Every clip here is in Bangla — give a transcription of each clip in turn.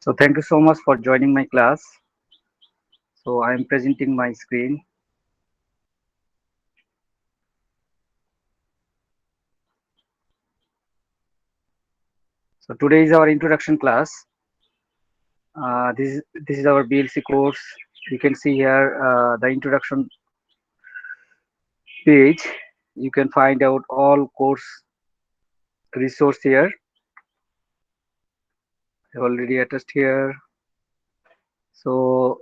So thank you so much for joining my class. So I am presenting my screen. So today is our introduction class. This is our BLC course. You can see here the introduction page. You can find out all course resource here. I already attached here. So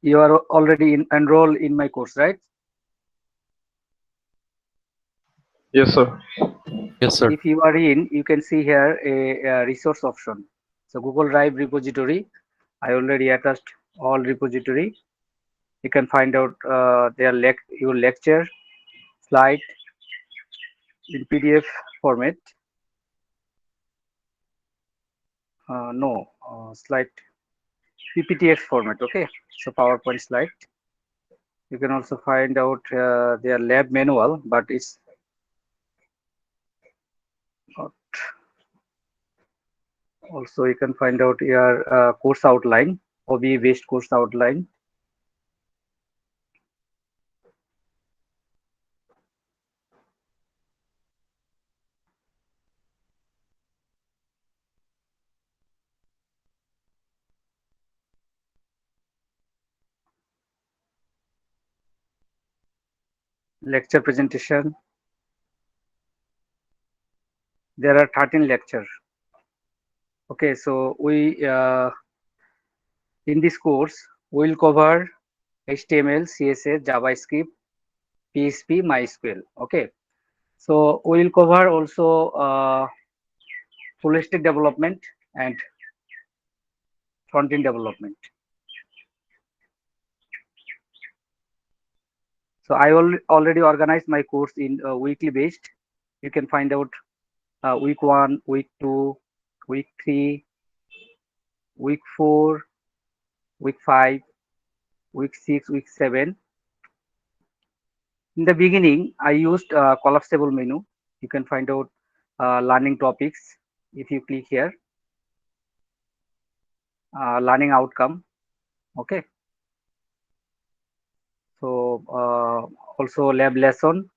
you are already enrolled in my course, right? Yes, sir. Yes, sir. If you are in, you can see here a resource option. So Google Drive repository. I already attached all repository. You can find out your lecture slide in PDF format. No, slide PPTX format. Okay, so PowerPoint slide. You can also find out their lab manual, but it's not. Also, you can find out your course outline, OBE based course outline. Lecture presentation. There are 13 lectures. Okay, so we in this course we'll cover HTML, CSS, JavaScript, PHP, MySQL. Okay, so we'll cover also full stack development and front end development. So I already organized my course in weekly based. You can find out week 1, week 2, week 3, week 4, week 5, week 6, week 7. In the beginning, I used collapsible menu. You can find out learning topics. If you click here, learning outcome. Okay. So also lab lesson.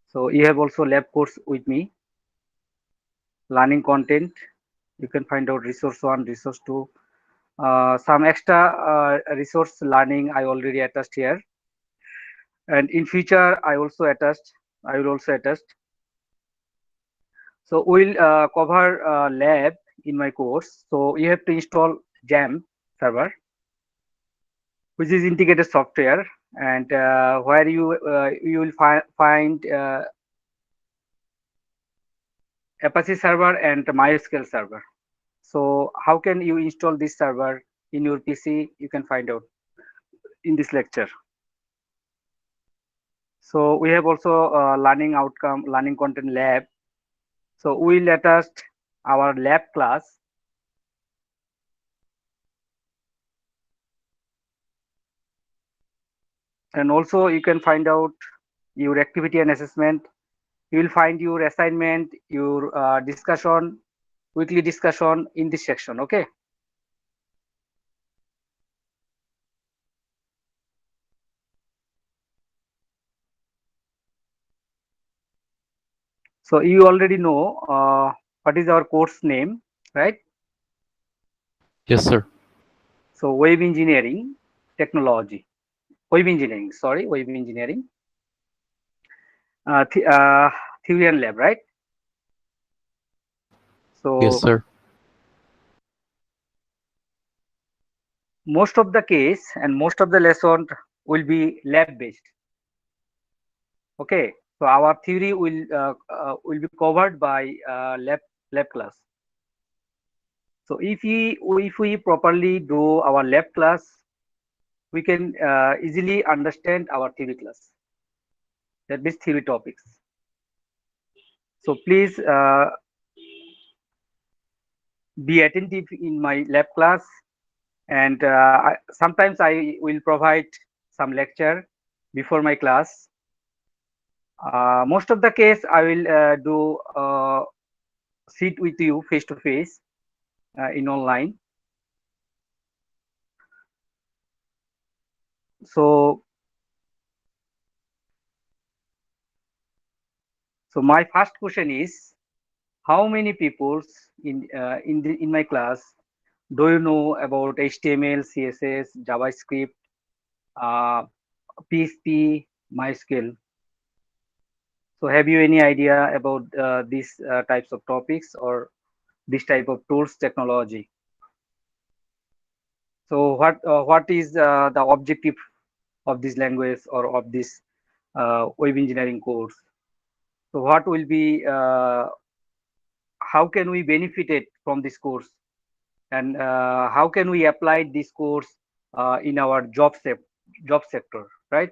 So you have also lab course with me. Learning content. You can find out resource 1, resource 2. Some extra resource learning I already attached here. And in future, I will also attach. So we'll cover lab in my course. So you have to install Jam server, which is integrated software, and where you will find Apache server and MySQL server. So how can you install this server in your PC? You can find out in this lecture. So we have also learning outcome, learning content lab. So we'll attach our lab class. And also you can find out your activity and assessment. You will find your assignment, your discussion, weekly discussion in this section. Okay. So you already know what is our course name, right? Yes, sir. So web engineering technology, web engineering theory and lab, right? Yes, So sir. most of the case and most of the lesson will be lab based. Okay, so our theory will be covered by lab class. So if we properly do our lab class, we can easily understand our theory class. That means theory topics. So please be attentive in my lab class, and sometimes I will provide some lecture before my class. Most of the case I will do sit with you face to face in online. So my first question is, how many people in my class do you know about HTML, CSS, JavaScript, uh, PHP, MySQL? So have you any idea about these types of topics or this type of tools technology? So what is the objective of this language or of this web engineering course? So what will be how can we benefit it from this course, and how can we apply this course in our job sector, right?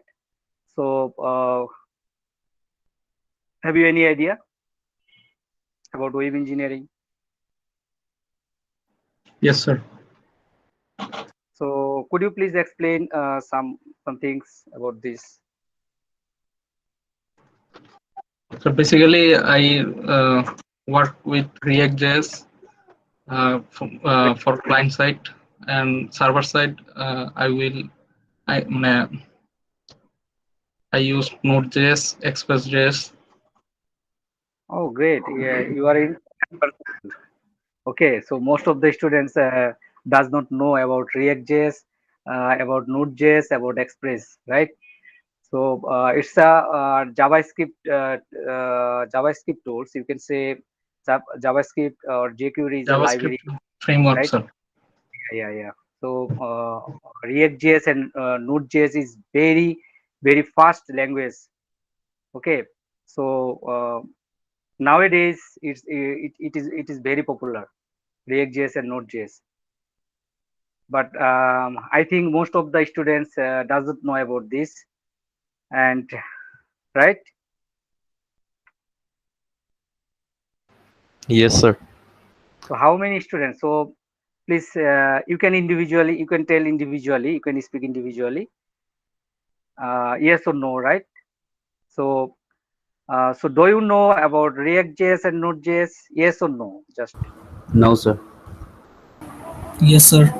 So have you any idea about web engineering? Yes, sir. So could you please explain some things about this? So basically, I work with React.js for client side and server side. I use Node.js, Express.js. Oh, great. Yeah, you are in. Okay, so most of the students does not know about React.js, about Node.js, about Express, right? So it's a JavaScript tools. You can say JavaScript or jQuery is a library, JavaScript framework, right? sir. Yeah. So React.js and Node.js is very fast language. Okay, so nowadays it is very popular, React.js and Node.js. But I think most of the students doesn't know about this, and right. Yes, sir. So how many students? So please, you can individually, you can tell individually, you can speak individually. Yes or no, right? So, so do you know about React.js and Node.js? Yes or no? Just No, sir. Yes, sir.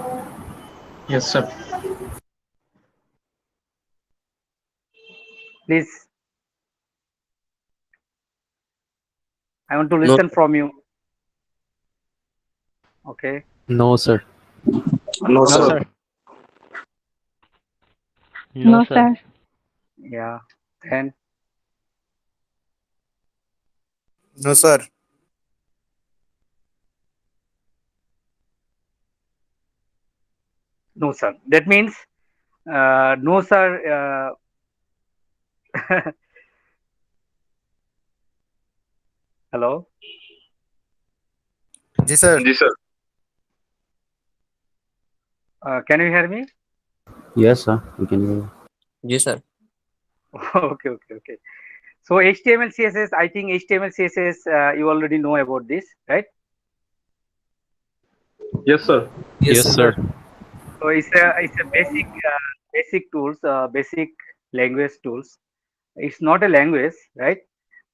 Yes, sir. please, I want to No. listen from you. Okay. No, sir. No, No, sir. sir. No, No, sir. sir. Yeah. Then No, sir. no, sir. That means no, sir. Hello. Ji, sir. Yes, sir. Can you hear me? Yes, sir. We can hear you. Yes, sir. Okay. So HTML, CSS, I think HTML, CSS, you already know about this, right? Yes, sir. Yes, Yes, sir. sir. So it's a basic tools, basic language tools. It's not a language, right?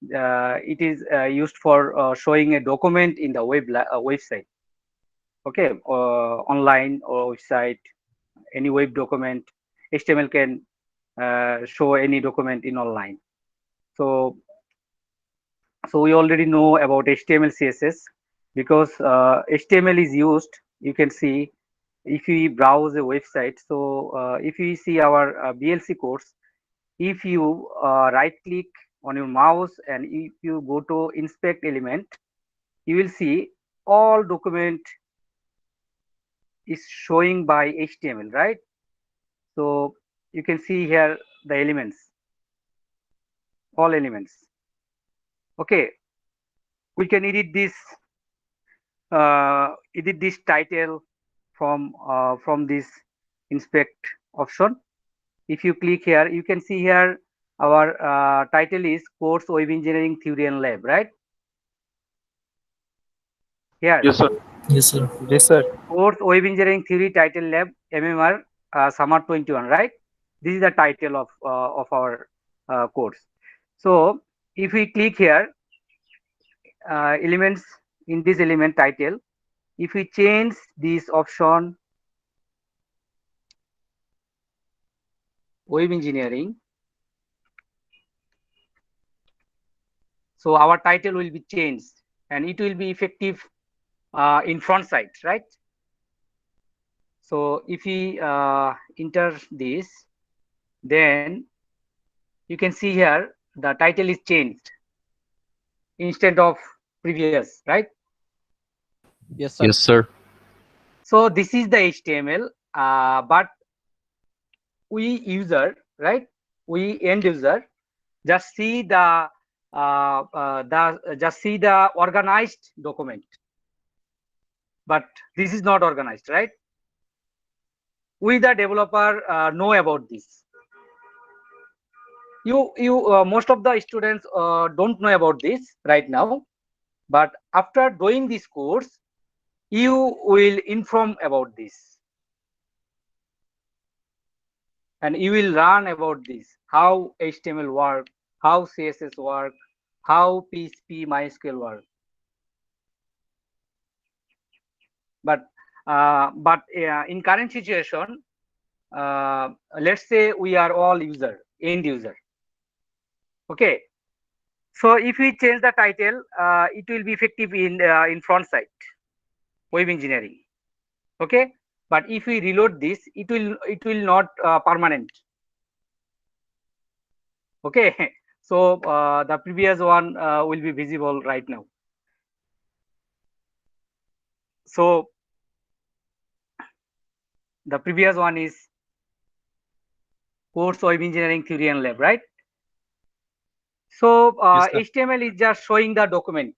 It is used for showing a document in the website. Okay, online or website, any web document. HTML can show any document in online. So we already know about HTML, CSS, because HTML is used. You can see if we browse a website. So if you see our BLC course, if you right click on your mouse and if you go to inspect element, you will see all document is showing by HTML, right? So you can see here the elements, all elements. Okay, we can edit this title from this inspect option. If you click here, you can see here our title is course web engineering theory and lab, right? Here, Yes, sir. Yes, sir. Yes, sir. course web engineering theory title lab MMR summer 21, right? This is the title of our course. So if we click here, elements, in this element title, if we change this option web engineering. So our title will be changed and it will be effective in front side, right? So if we enter this, then you can see here the title is changed instead of previous, right? Yes, sir. Yes, sir. So this is the HTML, but we user, right? We end user just see the just see the organized document, but this is not organized, right? We the developer know about this. You most of the students don't know about this right now, but after doing this course you will inform about this and you will learn about this, how HTML work, how CSS work, how PHP MySQL work. But in current situation, let's say we are all end user. Okay, so if we change the title, it will be effective in front side, web engineering. Okay, but if we reload this, it will not permanent. Okay, so the previous one will be visible right now. So the previous one is course web engineering theory and lab, right? So Yes, sir. HTML is just showing the document.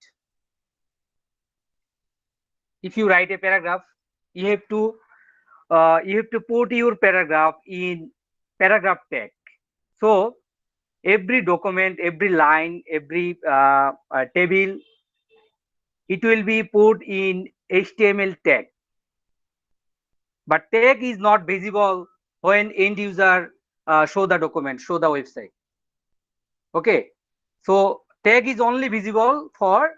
If you write a paragraph, you have to put your paragraph in paragraph tag. So every document, every line, every table, it will be put in HTML tag. But tag is not visible when end user show the document, show the website. Okay, so tag is only visible for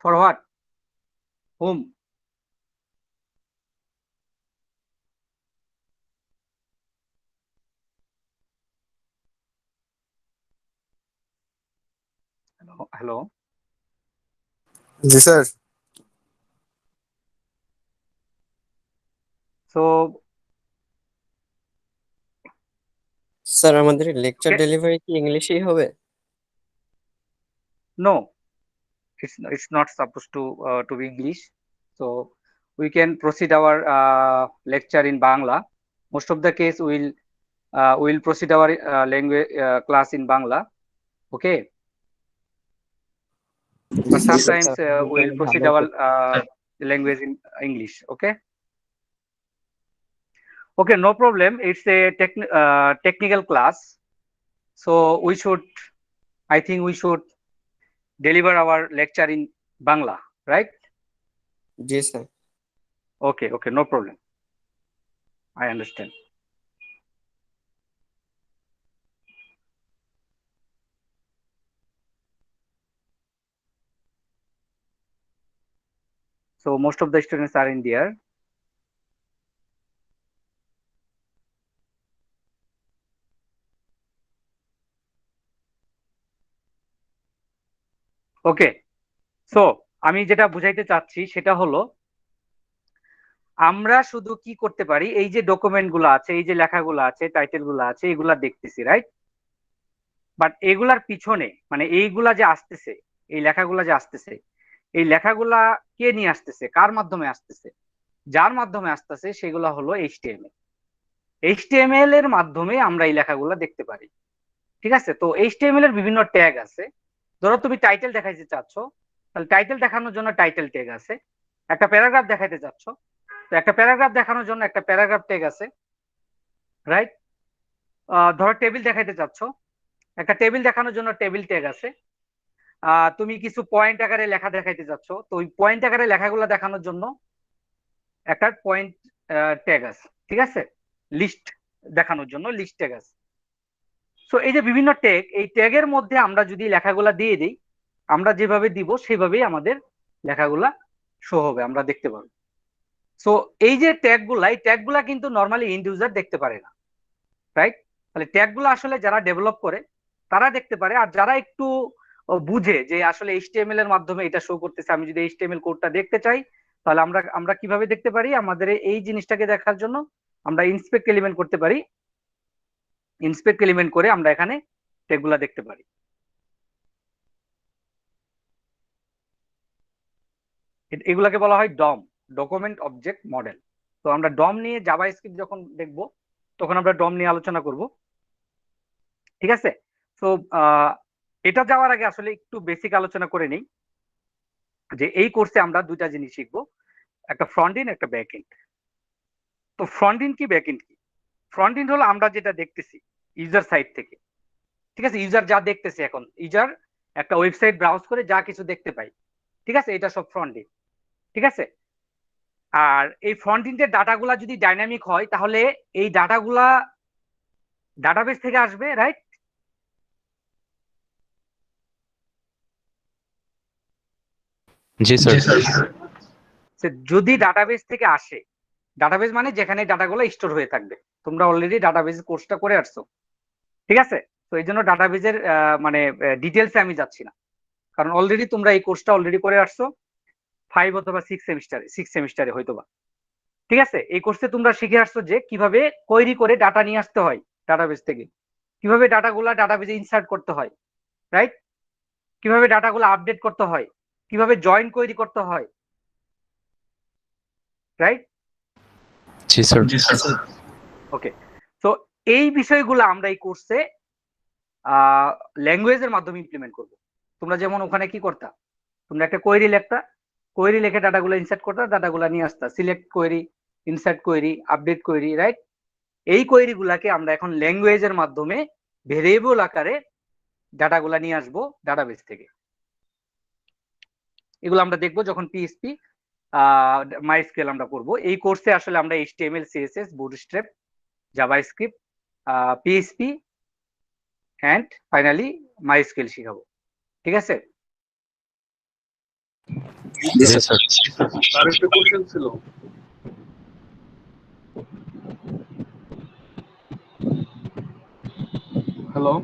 what? Whom? Hello. Yes, sir. So sir আমাদের লেকচার okay, ডেলিভারি কি ইংলিশেই হবে? no, it's not supposed to be English. So we can proceed our lecture in Bangla. Most of the case we'll proceed our language class in Bangla. Okay, but sometimes we'll proceed our language in English. Okay. Okay, no problem. It's a technical class, so I think we should deliver our lecture in Bangla, right? G sir. Okay, no problem. I understand. So most of the students are in there. Okay, so আমি যেটা বুঝাইতে চাচ্ছি সেটা হলো আমরা শুধু কি করতে পারি, এই যে ডকুমেন্ট গুলো আছে, এই যে লেখাগুলো আছে, টাইটেল গুলো আছে, এগুলা দেখতেছি, রাইট? বাট এগুলার পিছনে মানে এইগুলা যে আসতেছে, এই লেখাগুলা যে আসতেছে, এই লেখাগুলা কে নিয়ে আসতেছে, কার মাধ্যমে আসতেছে? যার মাধ্যমে আসতেছে সেগুলা হলো এইচটিএমএল। এইচটিএমএল এর মাধ্যমে আমরা এই লেখাগুলা দেখতে পারি। ঠিক আছে, তো এইচটিএমএল এর বিভিন্ন ট্যাগ আছে। ধরো তুমি টাইটেল দেখাইতে চাচ্ছ, তাহলে টাইটেল দেখানোর জন্য টাইটেল ট্যাগ আছে। একটা প্যারাগ্রাফ দেখাইতে চাচ্ছ, তো একটা প্যারাগ্রাফ দেখানোর জন্য একটা প্যারাগ্রাফ ট্যাগ আছে, রাইট? ধরো টেবিল দেখাইতে চাচ্ছ, একটা টেবিল দেখানোর জন্য টেবিল ট্যাগ আছে। তুমি কিছু পয়েন্ট আকারে লেখা দেখাইতে চাচ্ছ, তো ওই পয়েন্ট আকারে লেখাগুলো দেখানোর জন্য একটা পয়েন্ট ট্যাগ আছে। ঠিক আছে, লিস্ট দেখানোর জন্য লিস্ট ট্যাগ আছে। সো এই যে বিভিন্ন ট্যাগ, এই ট্যাগের মধ্যে আমরা যদি লেখাগুলা দিয়ে দিই, আমরা যেভাবে দিব সেভাবেই আমাদের লেখাগুলা শো হবে, আমরা দেখতে পাবো। সো এই যে ট্যাগগুলা কিন্তু নর্মালি এন্ড ইউজার দেখতে পারে না, রাইট? তাহলে ট্যাগগুলো আসলে যারা ডেভেলপ করে তারা দেখতে পারে, আর যারা একটু বুঝে যে আসলে এইচটিএমএল এর মাধ্যমে এটা শো করতেছে, আমি যদি এইচটিএমএল কোডটা দেখতে চাই তাহলে আমরা কিভাবে দেখতে পারি? আমাদের এই জিনিসটাকে দেখার জন্য আমরা ইন্সপেক্ট এলিমেন্ট করতে পারি। ইন্সপেক্ট এলিমেন্ট করে আমরা এখানে ট্যাগগুলা দেখতে পারি। এগুলাকে বলা হয় ডম, ডকুমেন্ট অবজেক্ট মডেল। তো আমরা ডম নিয়ে জাভাস্ক্রিপ্ট যখন দেখব তখন আমরা ডম নিয়ে আলোচনা করব, ঠিক আছে? তো এটা যাওয়ার আগে আসলে একটু বেসিক আলোচনা করে নেই যে এই কোর্সে আমরা দুইটা জিনিস শিখবো, একটা ফ্রন্ট এন্ড, একটা ব্যাক এন্ড। তো ফ্রন্ট এন্ড কি, ব্যাক এন্ড কি? ফ্রন্ট এন্ড হলো আমরা যেটা দেখতেছি ইউজার সাইড থেকে, ঠিক আছে? ইউজার যা দেখতেছে, এখন ইউজার একটা ওয়েবসাইট ব্রাউজ করে যা কিছু দেখতে পাই, ঠিক আছে? এটা সব ফ্রন্ট এন্ড, ঠিক আছে? আর এই ফ্রন্ট এন্ডের ডাটাগুলা যদি ডাইনামিক হয় তাহলে এই ডাটাগুলা ডাটাবেস থেকে আসবে, রাইট? জি স্যার। যদি ডাটাবেস থেকে আসে, ডাটাবেস মানে যেখানে ডাটাগুলো স্টোর হয়ে থাকবে, তোমরা অলরেডি ডাটাবেস কোর্সটা করে আসছো, ঠিক আছে? তো এই জন্য ডাটাবেসের মানে ডিটেলসে আমি যাচ্ছি না, কারণ অলরেডি তোমরা এই কোর্সটা অলরেডি করে আসছো 5 অথবা 6 সেমিস্টারে হয়তোবা, ঠিক আছে? এই কোর্সে তোমরা শিখে আসছো যে কিভাবে কোয়েরি করে ডাটা নিয়ে আসতে হয় ডাটাবেস থেকে, কিভাবে ডাটাগুলা ডাটাবেসে ইনসার্ট করতে হয়, রাইট? কিভাবে ডাটাগুলো আপডেট করতে হয়, কিভাবে জয়েন কোয়েরি করতে হয়, রাইট? জি স্যার। ওকে, তো এই বিষয়গুলো আমরা এই কোর্সে ল্যাঙ্গুয়েজের মাধ্যমে ইমপ্লিমেন্ট করব। তোমরা যেমন ওখানে কি করতা, তোমরা একটা কোয়েরি লিখতা, কোয়েরি লিখে ডাটাগুলো ইনসার্ট করতা, ডাটাগুলো নিয়ে আসতা, select query, insert query, update query, right? এই কোয়েরি গুলাকে আমরা এখন ল্যাঙ্গুয়েজের মাধ্যমে ভেরিয়েবল আকারে ডাটাগুলা নিয়ে আসবো ডাটাবেস থেকে। এগুলো আমরা দেখবো যখন পিএইচপি মাইস্কেল আমরা করবো। এই কোর্সে আসলে আমরা HTML, CSS, Bootstrap, JavaScript, PHP and finally MySQL শিখাবো, ঠিক আছে? জি স্যার। আরেকটা কোশ্চেন ছিল। হ্যালো।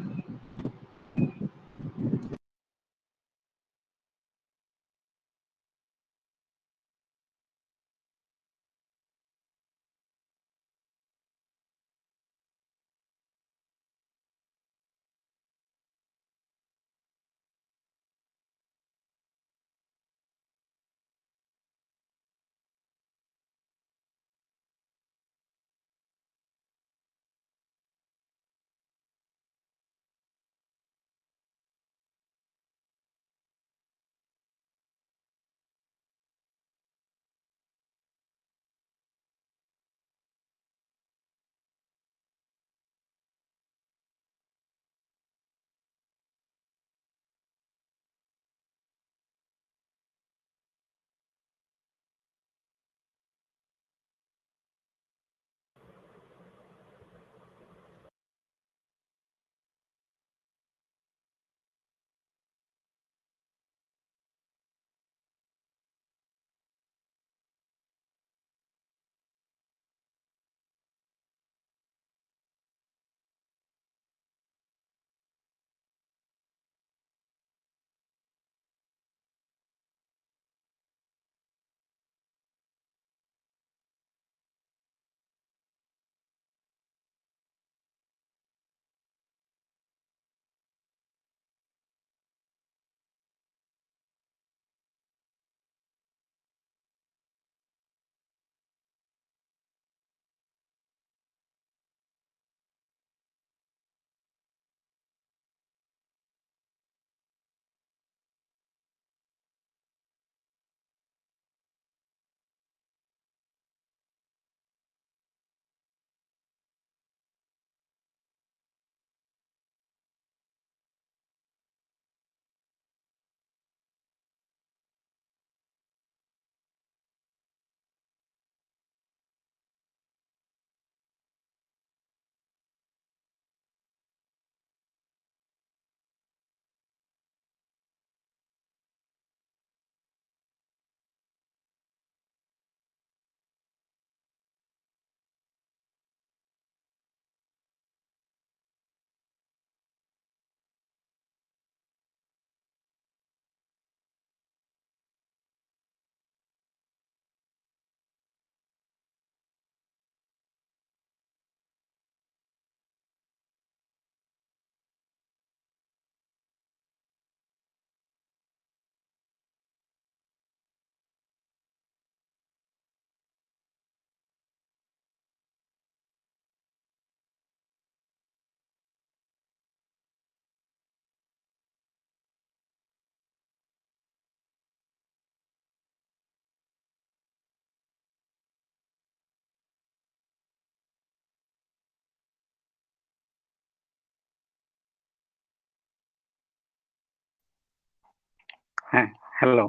হ্যাঁ, hello.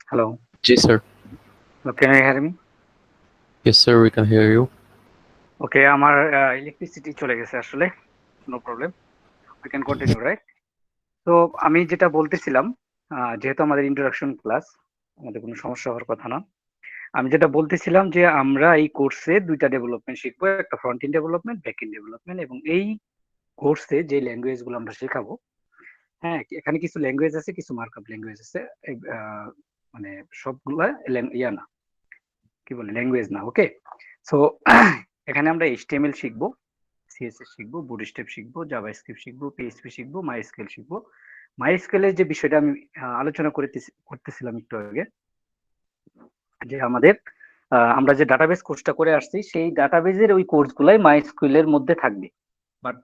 Hello. Ji sir. Can you hear me? Yes sir, we can hear you. Okay, আমার ইলেকট্রিসিটি চলে গেছে আসলে। No problem. We can continue, right? তো আমি যেটা বলতেছিলাম, যেহেতু আমাদের ইন্ট্রোডাকশন ক্লাস, আমাদের কোনো সমস্যা হওয়ার কথা না। আমি যেটা বলতেছিলাম যে আমরা এই কোর্সে দুইটা ডেভেলপমেন্ট শিখবো, একটা front end development, back and development, এবং এই কোর্সে যে ল্যাঙ্গুয়েজ গুলো আমরা শেখাবো, হ্যাঁ, এখানে কিছু ল্যাঙ্গুয়েজ আছে, কিছু মার্কআপ ল্যাঙ্গুয়েজ আছে, মানে সবগুলা ইয়া না, কি বলে, ল্যাঙ্গুয়েজ না। ওকে, সো এখানে আমরা HTML শিখবো, CSS শিখবো, বুটস্ট্র্যাপ শিখবো, জাভাস্ক্রিপ্ট শিখবো, PHP শিখবো, মাইস্কেল শিখবো। মাইস্কেলের যে বিষয়টা আমি আলোচনা করতেছিলাম একটু আগে, যে আমাদের আমরা যে ডাটাবেস কোর্সটা করে আসছি, সেই ডাটাবেজের ওই কোর্সগুলাই মাইস্কেলের মধ্যে থাকবে। বাট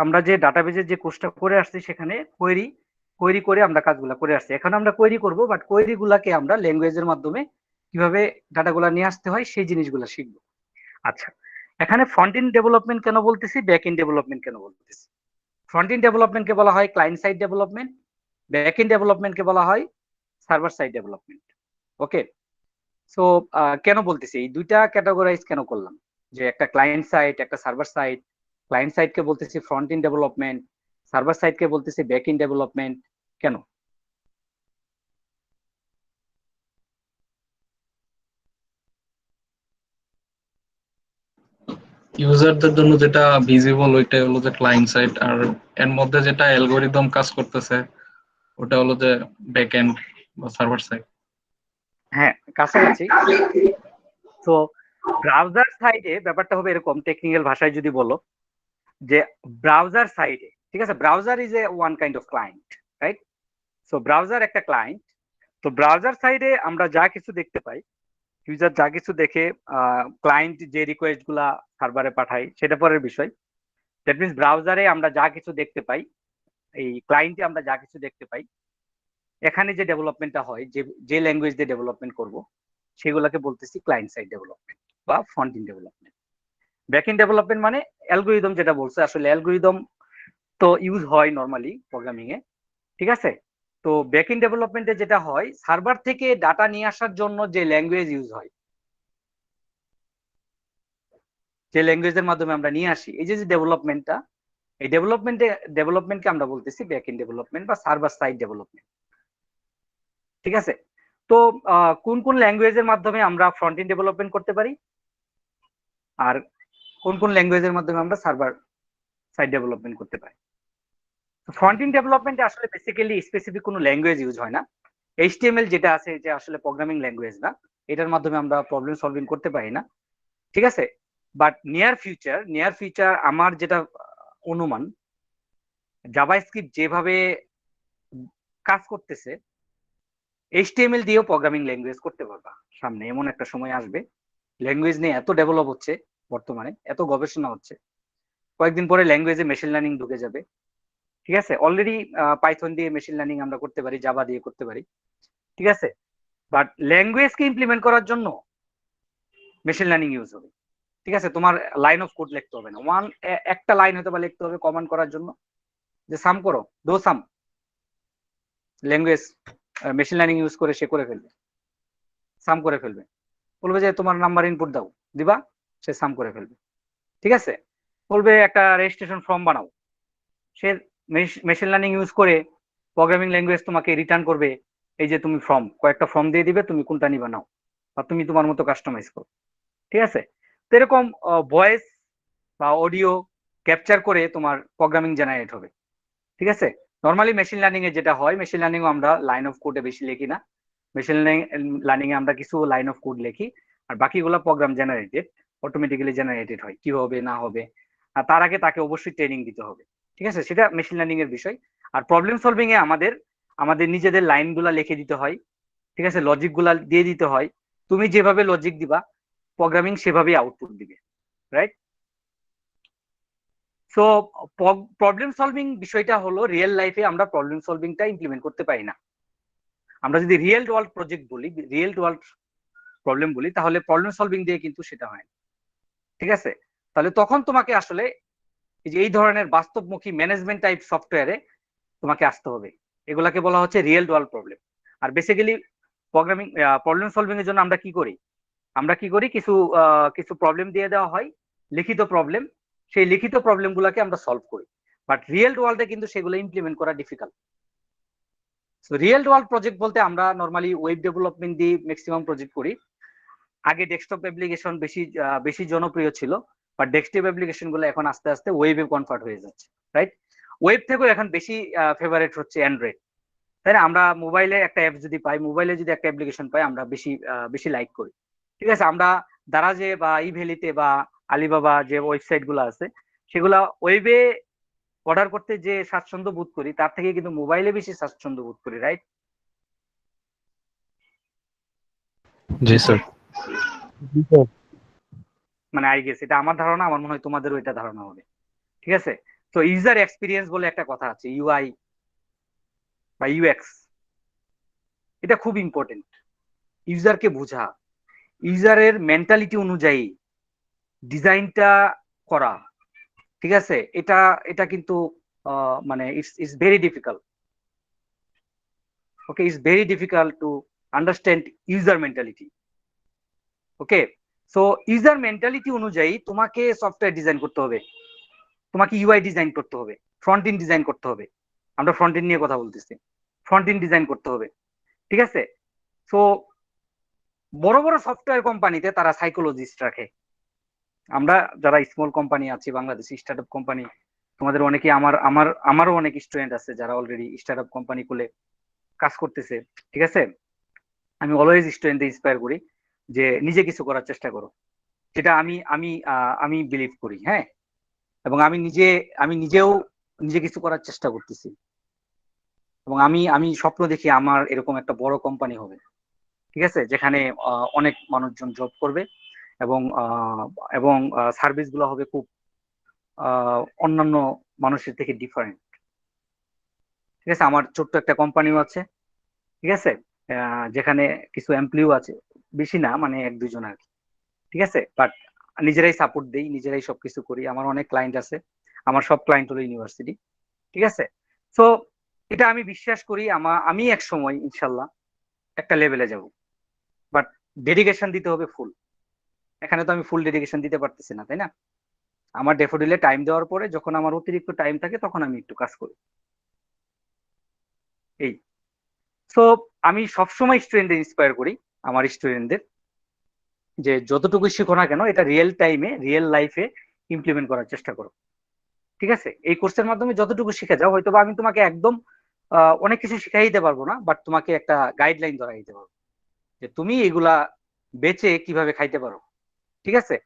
আমরা যে ডাটাবেজের যে কোর্সটা করে আসছি, সেখানে কোয়েরি করে আমরা কাজগুলা করে আসছি। এখন আমরা কোয়েরি করব, বাট কোয়েরি গুলাকে আমরা ল্যাঙ্গুয়েজের মাধ্যমে কিভাবে ডাটাগুলা নিয়ে আসতে হয় সেই জিনিসগুলো শিখবো। আচ্ছা, এখানে ফ্রন্ট এন্ড ডেভেলপমেন্ট কেন বলতেছি, ব্যাক এন্ড ডেভেলপমেন্ট কেন বলতেছি? ফ্রন্ট এন্ড ডেভেলপমেন্টকে বলা হয় client side development, back end ডেভেলপমেন্টকে বলা হয় server side development. Okay, so কেন বলতেছি, এই দুইটা ক্যাটাগরাইজ কেন করলাম, যে একটা ক্লায়েন্ট সাইড, একটা সার্ভার সাইড। ক্লায়েন্ট সাইডকে বলতেছি ফ্রন্ট এন্ড ডেভেলপমেন্ট, সার্ভার সাইডকে বলতেছি ব্যাক এন্ড ডেভেলপমেন্ট। কেন? ইউজারদের জন্য যেটা ভিজিবল ওইটাই হলো যে ক্লায়েন্ট সাইড, আর এর মধ্যে যেটা অ্যালগরিদম কাজ করতেছে ওটা হলো যে ব্যাক এন্ড বা সার্ভার সাইড। হ্যাঁ, কাছাকাছি। তো ব্রাউজার সাইডে ব্যাপারটা হবে এরকম, টেকনিক্যাল ভাষায় যদি বলো, যে ব্রাউজার সাইডে, ঠিক আছে, browser is a one kind of client, right? So browser একটা ক্লায়েন্ট। তো ব্রাউজার সাইডে আমরা যা কিছু দেখতে পাই, ইউজার যা কিছু দেখে, ক্লায়েন্ট যে রিকোয়েস্ট গুলা সার্ভারে পাঠায়, সেটা পরের বিষয়। দ্যাট মিনস ব্রাউজারে আমরা যা কিছু দেখতে পাই, এই ক্লায়েন্টে আমরা যা কিছু দেখতে পাই, এখানে যে ডেভেলপমেন্টটা হয়, যে ল্যাঙ্গুয়েজ দিয়ে ডেভেলপমেন্ট করব, সেগুলোকে বলতেছি ক্লায়েন্ট সাইড ডেভেলপমেন্ট বা front end development. Back and development মানে অ্যালগরিদম, যেটা বলছে, আসলে অ্যালগরিদম তো ইউজ হয় নর্মালি প্রোগ্রামিং এ, ঠিক আছে? তো ব্যাক এন্ড ডেভেলপমেন্টে যেটা হয়, সার্ভার থেকে ডাটা নিয়ে আসার জন্য যে ল্যাঙ্গুয়েজ ইউজ হয়, যে ল্যাঙ্গুয়েজের মাধ্যমে আমরা নিয়ে আসি, এই যে ডেভেলপমেন্টটা, এই ডেভেলপমেন্টকে আমরা বলতেছি ব্যাক এন্ড ডেভেলপমেন্ট বা সার্ভার সাইড ডেভেলপমেন্ট, ঠিক আছে? তো কোন কোন ল্যাঙ্গুয়েজের মাধ্যমে আমরা ফ্রন্ট এন্ড ডেভেলপমেন্ট করতে পারি, আর কোন কোন ল্যাঙ্গুয়েজের মাধ্যমে আমরা সার্ভার সাইড ডেভেলপমেন্ট করতে পারি? ফ্রন্ট এন্ড ডেভেলপমেন্টে আসলে বেসিক্যালি স্পেসিফিক কোনো ল্যাঙ্গুয়েজ ইউজ হয় না। HTML যেটা আছে, যে আসলে প্রোগ্রামিং ল্যাঙ্গুয়েজ না, এটার মাধ্যমে আমরা প্রবলেম সলভিং করতে পারি না, ঠিক আছে? বাট নিয়ার ফিউচার আমার যেটা অনুমান, জাভাস্ক্রিপ্ট যেভাবে কাজ করতেছে, HTML দিয়েও প্রোগ্রামিং ল্যাঙ্গুয়েজ করতে পারবা সামনে। এমন একটা সময় আসবে, ল্যাঙ্গুয়েজ নিয়ে এত ডেভেলপ হচ্ছে বর্তমানে, এত গবেষণা হচ্ছে, কয়েকদিন পরে ল্যাঙ্গুয়েজে মেশিন লার্নিং ঢুকে যাবে, ঠিক আছে? অলরেডি পাইথন দিয়ে মেশিন লার্নিং আমরা করতে পারি, জাভা দিয়ে করতে পারি, ঠিক আছে? বাট ল্যাঙ্গুয়েজকে ইমপ্লিমেন্ট করার জন্য মেশিন লার্নিং ইউজ হবে, ঠিক আছে? তোমার লাইন অফ কোড লিখতে হবে না, একটা লাইন হয়তো বা লিখতে হবে কমান্ড করার জন্য, যে সাম করো, দো সাম। ল্যাঙ্গুয়েজ মেশিন লার্নিং ইউজ করে সে করে ফেলবে, সাম করে ফেলবে। বলবে যে তোমার নাম্বার ইনপুট দাও, দিবা, সে সাম করে ফেলবে, ঠিক আছে? বলবে একটা রেজিস্ট্রেশন ফর্ম বানাও, সে মেশিন লার্নিং ইউজ করে প্রোগ্রামিং ল্যাঙ্গুয়েজ তোমাকে রিটার্ন করবে, এই যে তুমি কয়েকটা ফর্ম দিয়ে দিবে, তুমি কোনটা নিবা নাও, বা তুমি তোমার মতো কাস্টমাইজ করো, ঠিক আছে? তো এরকম ভয়েস বা অডিও ক্যাপচার করে তোমার প্রোগ্রামিং জেনারেট হবে, ঠিক আছে? নর্মালি মেশিন লার্নিং এ যেটা হয়, মেশিন লার্নিং আমরা লাইন অফ কোডে বেশি লিখি না, মেশিন লার্নিং এ আমরা কিছু লাইন অফ কোড লিখি, আর বাকিগুলো প্রোগ্রাম জেনারেটেড, অটোমেটিক্যালি জেনারেটেড হয়, কি হবে না হবে, আর তার আগে তাকে অবশ্যই ট্রেনিং দিতে হবে, ঠিক আছে? সেটা মেশিন লার্নিং এর বিষয়। আর প্রবলেম সলভিং এ আমাদের নিজেদের লাইন গুলা লিখে দিতে হয়, ঠিক আছে? লজিক গুলা দিয়ে দিতে হয়, তুমি যেভাবে লজিক দিবা, প্রোগ্রামিং সেভাবেই আউটপুট দিবে, রাইট? সো প্রবলেম সলভিং বিষয়টা হলো, রিয়েল লাইফে আমরা প্রবলেম সলভিংটা ইমপ্লিমেন্ট করতে পারি না। আমরা যদি রিয়েল ওয়ার্ল্ড প্রজেক্ট বলি, রিয়েল ওয়ার্ল্ড প্রবলেম বলি, তাহলে প্রবলেম সলভিং দিয়ে কিন্তু সেটা হয় না, ঠিক আছে? তাহলে তখন তোমাকে আসলে এই ধরনের বাস্তবমুখী ম্যানেজমেন্ট টাইপ সফটওয়্যারে তোমাকে আসতে হবে, এগুলাকে বলা হচ্ছে রিয়েল ওয়ার্ল্ড প্রবলেম। আর বেসিক্যালি প্রবলেম সলভিং এর জন্য আমরা কি করি, কিছু কিছু প্রবলেম দিয়ে দেওয়া হয়, লিখিত প্রবলেম। সেই লিখিত প্রবলেম গুলাকে আমরা সলভ করি, বাট রিয়েল ওয়ার্ল্ডে কিন্তু সেগুলো ইমপ্লিমেন্ট করা difficult. So real world project বলতে আমরা নর্মালি ওয়েব ডেভেলপমেন্ট দিয়ে ম্যাক্সিমাম প্রজেক্ট করি। আগে ডেস্কটপ অ্যাপ্লিকেশন বেশি জনপ্রিয় ছিল, বাট ডেস্কটপ অ্যাপ্লিকেশন গুলো এখন আস্তে আস্তে ওয়েবে কনভার্ট হয়ে যাচ্ছে, রাইট? ওয়েব থেকেও এখন বেশি ফেভারিট হচ্ছে অ্যান্ড্রয়েড, তাই না? আমরা মোবাইলে একটা অ্যাপ যদি পাই, মোবাইলে যদি একটা অ্যাপ্লিকেশন পাই, আমরা বেশি লাইক করি। ঠিক আছে, আমরা দারাজে বা ইভেলিতে বা আলিবাবা যে ওয়েবসাইট গুলো আছে, সেগুলা ওয়েবে অর্ডার করতে যে স্বাচ্ছন্দ্য বোধ করি, তার থেকে কিন্তু মোবাইলে বেশি স্বাচ্ছন্দ্য বোধ করি, রাইট? जी सर। মানে আই গেস এটা আমার ধারণা, আমার মনে হয় তোমাদেরও এটা ধারণা হবে। ঠিক আছে, তো ইউজার এক্সপিরিয়েন্স বলে একটা কথা আছে, ইউআই বা ইউএক্স, এটা খুব ইম্পর্টেন্ট। ইউজারকে বোঝা, ইউজারের মেন্টালিটি অনুযায়ী ডিজাইনটা করা। ঠিক আছে, এটা এটা কিন্তু মানে it's very difficult. Okay, it's very difficult to understand user mentality. Okay, so user mentality অনুযায়ী তোমাকে সফটওয়্যার ডিজাইন করতে হবে, তোমাকে ইউআই ডিজাইন করতে হবে, ফ্রন্ট এন্ড ডিজাইন করতে হবে। আমরা ফ্রন্ট এন্ড নিয়ে কথা বলতেছি, ফ্রন্ট এন্ড ডিজাইন করতে হবে। ঠিক আছে, সো বড় বড় সফটওয়্যার কোম্পানিতে তারা সাইকোলজিস্ট রাখে। আমরা যারা স্মল কোম্পানি আছি, বাংলাদেশি স্টার্টআপ কোম্পানি, তোমাদের অনেকে আমারও অনেক স্টুডেন্ট আছে যারা অলরেডি স্টার্টআপ কোম্পানি খুলে কাজ করতেছে। ঠিক আছে, আমি অলওয়েজ স্টুডেন্টদের ইন্সপায়ার করি যে নিজে কিছু করার চেষ্টা করো, যেটা আমি আমি আমি বিলিভ করি। হ্যাঁ, এবং আমি নিজেও নিজে কিছু করার চেষ্টা করতেছি, এবং আমি স্বপ্ন দেখি আমার এরকম একটা বড় কোম্পানি হবে। ঠিক আছে, যেখানে অনেক মানুষজন জব করবে, এবং এবং সার্ভিস গুলো হবে খুব অন্যান্য মানুষের থেকে ডিফারেন্ট। ঠিক আছে, আমার ছোট্ট একটা কোম্পানিও আছে। ঠিক আছে, যেখানে কিছু এমপ্লয়িও আছে, বেশি না, মানে 1-2 জন আর কি। ঠিক আছে, বাট নিজেরাই সাপোর্ট দেই, নিজেরাই সবকিছু করি। আমার অনেক ক্লায়েন্ট আছে, আমার সব ক্লায়েন্ট হলো ইউনিভার্সিটি। ঠিক আছে, সো এটা আমি বিশ্বাস করি আমি এক সময় ইনশাল্লাহ একটা লেভেলে যাব, বাট ডেডিকেশন দিতে হবে ফুল। এখানে তো আমি ফুল ডেডিকেশন দিতে পারতেছি না, তাই না? আমার ডেফোডিলে টাইম দেওয়ার পরে যখন আমার অতিরিক্ত টাইম থাকে, তখন আমি একটু কাজ করি। এই, সো আমি সবসময় স্টুডেন্টদের ইন্সপায়ার করি, আমার স্টুডেন্টদের, যে যতটুকু শিখো না কেন, এটা রিয়েল টাইমে রিয়েল লাইফে ইমপ্লিমেন্ট করার চেষ্টা করো। ঠিক আছে, এই কোর্সের মাধ্যমে যতটুকু শিখে যাও, হয়তো বা আমি তোমাকে একদম অনেক কিছু শিখাই দিতে পারবো না, বাট তোমাকে একটা গাইডলাইন ধরাই দিতে পারবো যে তুমি এগুলা বেচে কিভাবে খাইতে পারো। ঠিক আছে,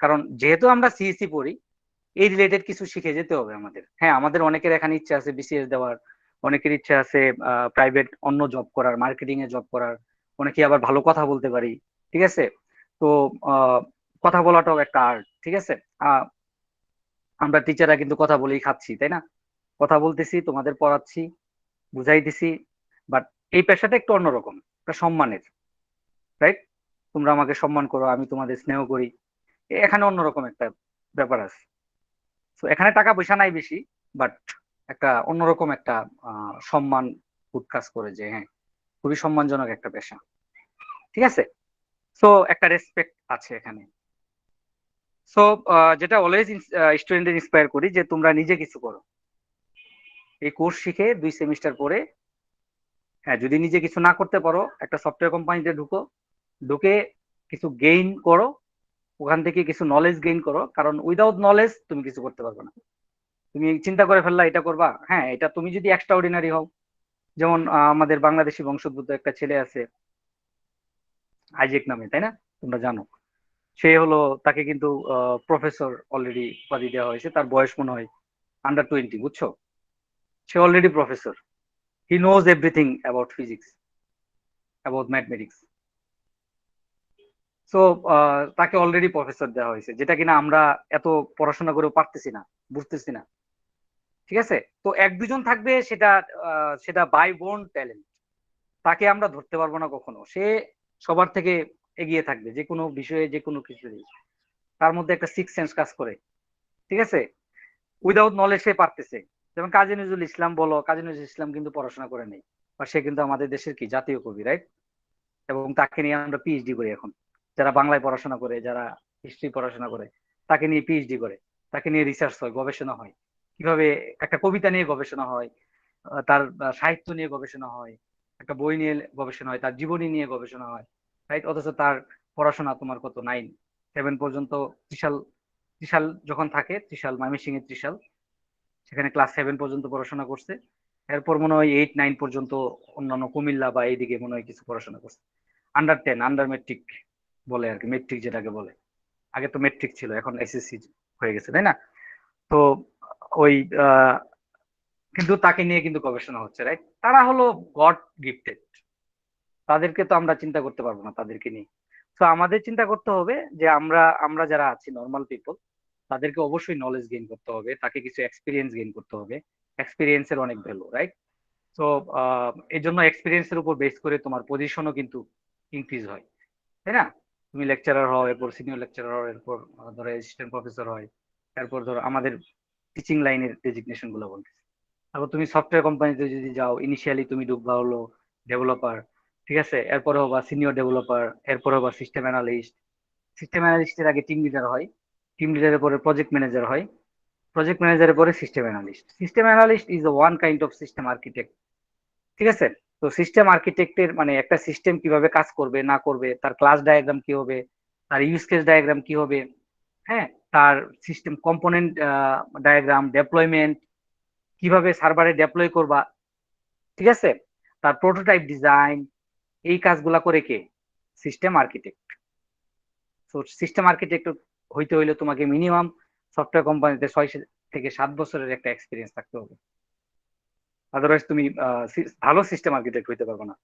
কারণ যেহেতু আমরা সিএসসি পড়ি, এই রিলেটেড কিছু শিখে যেতে হবে আমাদের। হ্যাঁ, আমাদের অনেকের এখানে ইচ্ছা আছে বিসিএস দেওয়ার, অনেকের ইচ্ছা আছে প্রাইভেট অন্য জব করার, মার্কেটিং এ জব করার, অনেকে আবার ভালো কথা বলতে পারি। ঠিক আছে, তো কথা বলাটাও একটা আর্ট। ঠিক আছে, আমরা টিচাররা কিন্তু কথা বলেই খাচ্ছি, তাই না? কথা বলতেছি, তোমাদের পড়াচ্ছি, বুঝাইতেছি, বাট এই পেশাটা একটু অন্যরকম, একটা সম্মানের, রাইট? তোমরা আমাকে সম্মান করো, আমি তোমাদের স্নেহ করি, এখানে অন্যরকম একটা ব্যাপার আছে। তো এখানে টাকা পয়সা নাই বেশি, বাট একটা অন্যরকম একটা সম্মান বোধ কাজ করে, যে হ্যাঁ, খুবই সম্মানজনক একটা পেশা। ঠিক আছে, সো একটা রেসপেক্ট আছে এখানে। সো যেটা অলওয়েজ স্টুডেন্টদের ইন্সপায়ার করি, যে তোমরা নিজে কিছু করো। এই কোর্স শিখে 2 সেমিস্টার পরে, হ্যাঁ, যদি নিজে কিছু না করতে পারো, একটা সফটওয়্যার কোম্পানিতে ঢুকে কিছু গেইন করো, ওখান থেকে কিছু নলেজ গেইন করো, কারণ উইদাউট নলেজ তুমি কিছু করতে পারবে না। তুমি চিন্তা করে ফেললা এটা করবা, হ্যাঁ, এটা তুমি যদি এক্সট্রা অর্ডিনারি হও, যেমন আমাদের বাংলাদেশি বংশোদ্ভূত একটা ছেলে আছে আইজেক নামে, তাই না? তোমরা জানো, সে হলো, তাকে কিন্তু প্রফেসর অলরেডি উপাধি দেওয়া হয়েছে, তার বয়স মনে হয় আন্ডার 20, বুঝছো? সে already professor, he knows everything about physics, about mathematics. So তাকে অলরেডি প্রফেসর দেওয়া হয়েছে, যেটা কিনা আমরা এত পড়াশোনা করেও পারতেছি না, বুঝতেছি না। ঠিক আছে, তো 1-2 জন থাকবে, সেটা বাই বোর্ন ট্যালেন্ট, তাকে আমরা ধরতে পারবো না কখনো। সে সবার থেকে এগিয়ে থাকবে, যে কোনো বিষয়ে, যে কোনো কিছু, তার মধ্যে একটা সিক্স সেন্স কাজ করে। ঠিক আছে, উইদাউট নলেজ সে পারতেছে, যেমন কাজী নজরুল ইসলাম বলো, কাজী নজরুল ইসলাম কিন্তু পড়াশোনা করে নেই, বা সে কিন্তু আমাদের দেশের কি জাতীয় কবি, রাইট? এবং তাকে নিয়ে আমরা পিএইচডি করি এখন। যারা বাংলায় পড়াশোনা করে, যারা হিস্ট্রি পড়াশোনা করে, তাকে নিয়ে পিএইচডি করে, তাকে নিয়ে রিসার্চ হয়, গবেষণা হয়। কিভাবে একটা কবিতা নিয়ে গবেষণা হয়, তার সাহিত্য নিয়ে গবেষণা হয়, একটা বই নিয়ে গবেষণা হয়, তার জীবনী নিয়ে গবেষণা হয়, রাইট? অথচ তার পড়াশোনা তোমার কত 9 7 পর্যন্ত। ত্রিশাল, ত্রিশাল যখন থাকে, ত্রিশাল ময়মনসিংহ এর ত্রিশাল, সেখানে ক্লাস 7 পর্যন্ত পড়াশোনা করছে। এরপর মনে হয় 8 9 পর্যন্ত অন্যান্য কুমিল্লা বা এইদিকে মনে হয় কিছু পড়াশোনা করছে। আন্ডার 10, আন্ডার মেট্রিক বলে আর কি, মেট্রিক যেটাকে বলে। আগে তো মেট্রিক ছিল, এখন এসএসসি হয়ে গেছে, তাই না? তো ওই কিন্তু তাকে নিয়ে কিন্তু গবেষণা হচ্ছে, রাইট? তারা হলো গড গিফটেড, তাদেরকে তো আমরা চিন্তা করতে পারবো না তাদেরকে নিয়ে। তো আমাদের চিন্তা করতে হবে যে আমরা আমরা যারা আছি নর্মাল পিপল, তাদেরকে অবশ্যই নলেজ গেইন করতে হবে, তাকে কিছু এক্সপিরিয়েন্স গেইন করতে হবে। এক্সপিরিয়েন্সের অনেক ভ্যালু, রাইট? তো এই জন্য এক্সপিরিয়েন্সের উপর বেস করে তোমার পজিশনও কিন্তু ইনক্রিজ হয়, তাই না? তুমি লেকচারার হও, এরপর সিনিয়র লেকচারার হও, এরপর ধরো অ্যাসিস্ট্যান্ট প্রফেসর হয়, এরপর ধরো আমাদের টিচিং লাইনের ডেজিগনেশন গুলো বলতেছি। তারপর তুমি সফটওয়্যার কোম্পানিতে যদি যাও, ইনিশিয়ালি তুমি ঢুকবা হলো ডেভেলপার, ঠিক আছে? এরপরে হবা সিনিয়র ডেভেলপার, এরপরে হবা সিস্টেম অ্যানালিস্ট। সিস্টেম অ্যানালিস্টের আগে টিম লিডার হয়, টিম লিডারের পরে প্রজেক্ট ম্যানেজার হয়, প্রজেক্ট ম্যানেজারের পরে system analyst. System analyst is one kind of system architect, ঠিক আছে? তো সিস্টেম আর্কিটেক্টের মানে একটা সিস্টেম কিভাবে কাজ করবে না করবে, তার ক্লাস ডায়াগ্রাম কি হবে, তার ইউজ কেস ডায়াগ্রাম কি হবে, হ্যাঁ, তার সিস্টেম কম্পোনেন্ট ডায়াগ্রাম, ডেপ্লয়মেন্ট, কিভাবে সার্ভারে ডেপ্লয় করবা, ঠিক আছে, তার প্রোটোটাইপ ডিজাইন, এই কাজগুলা করে কে? System architect. তো সিস্টেম আর্কিটেক্ট হইতে হইলে তোমাকে মিনিমাম সফটওয়্যার কোম্পানিতে 6 থেকে 7 বছরের একটা এক্সপিরিয়েন্স থাকতে হবে। আদারওয়াইজ তুমি ভালো সিস্টেম আর্কিটেক্ট হইতে পারবে না।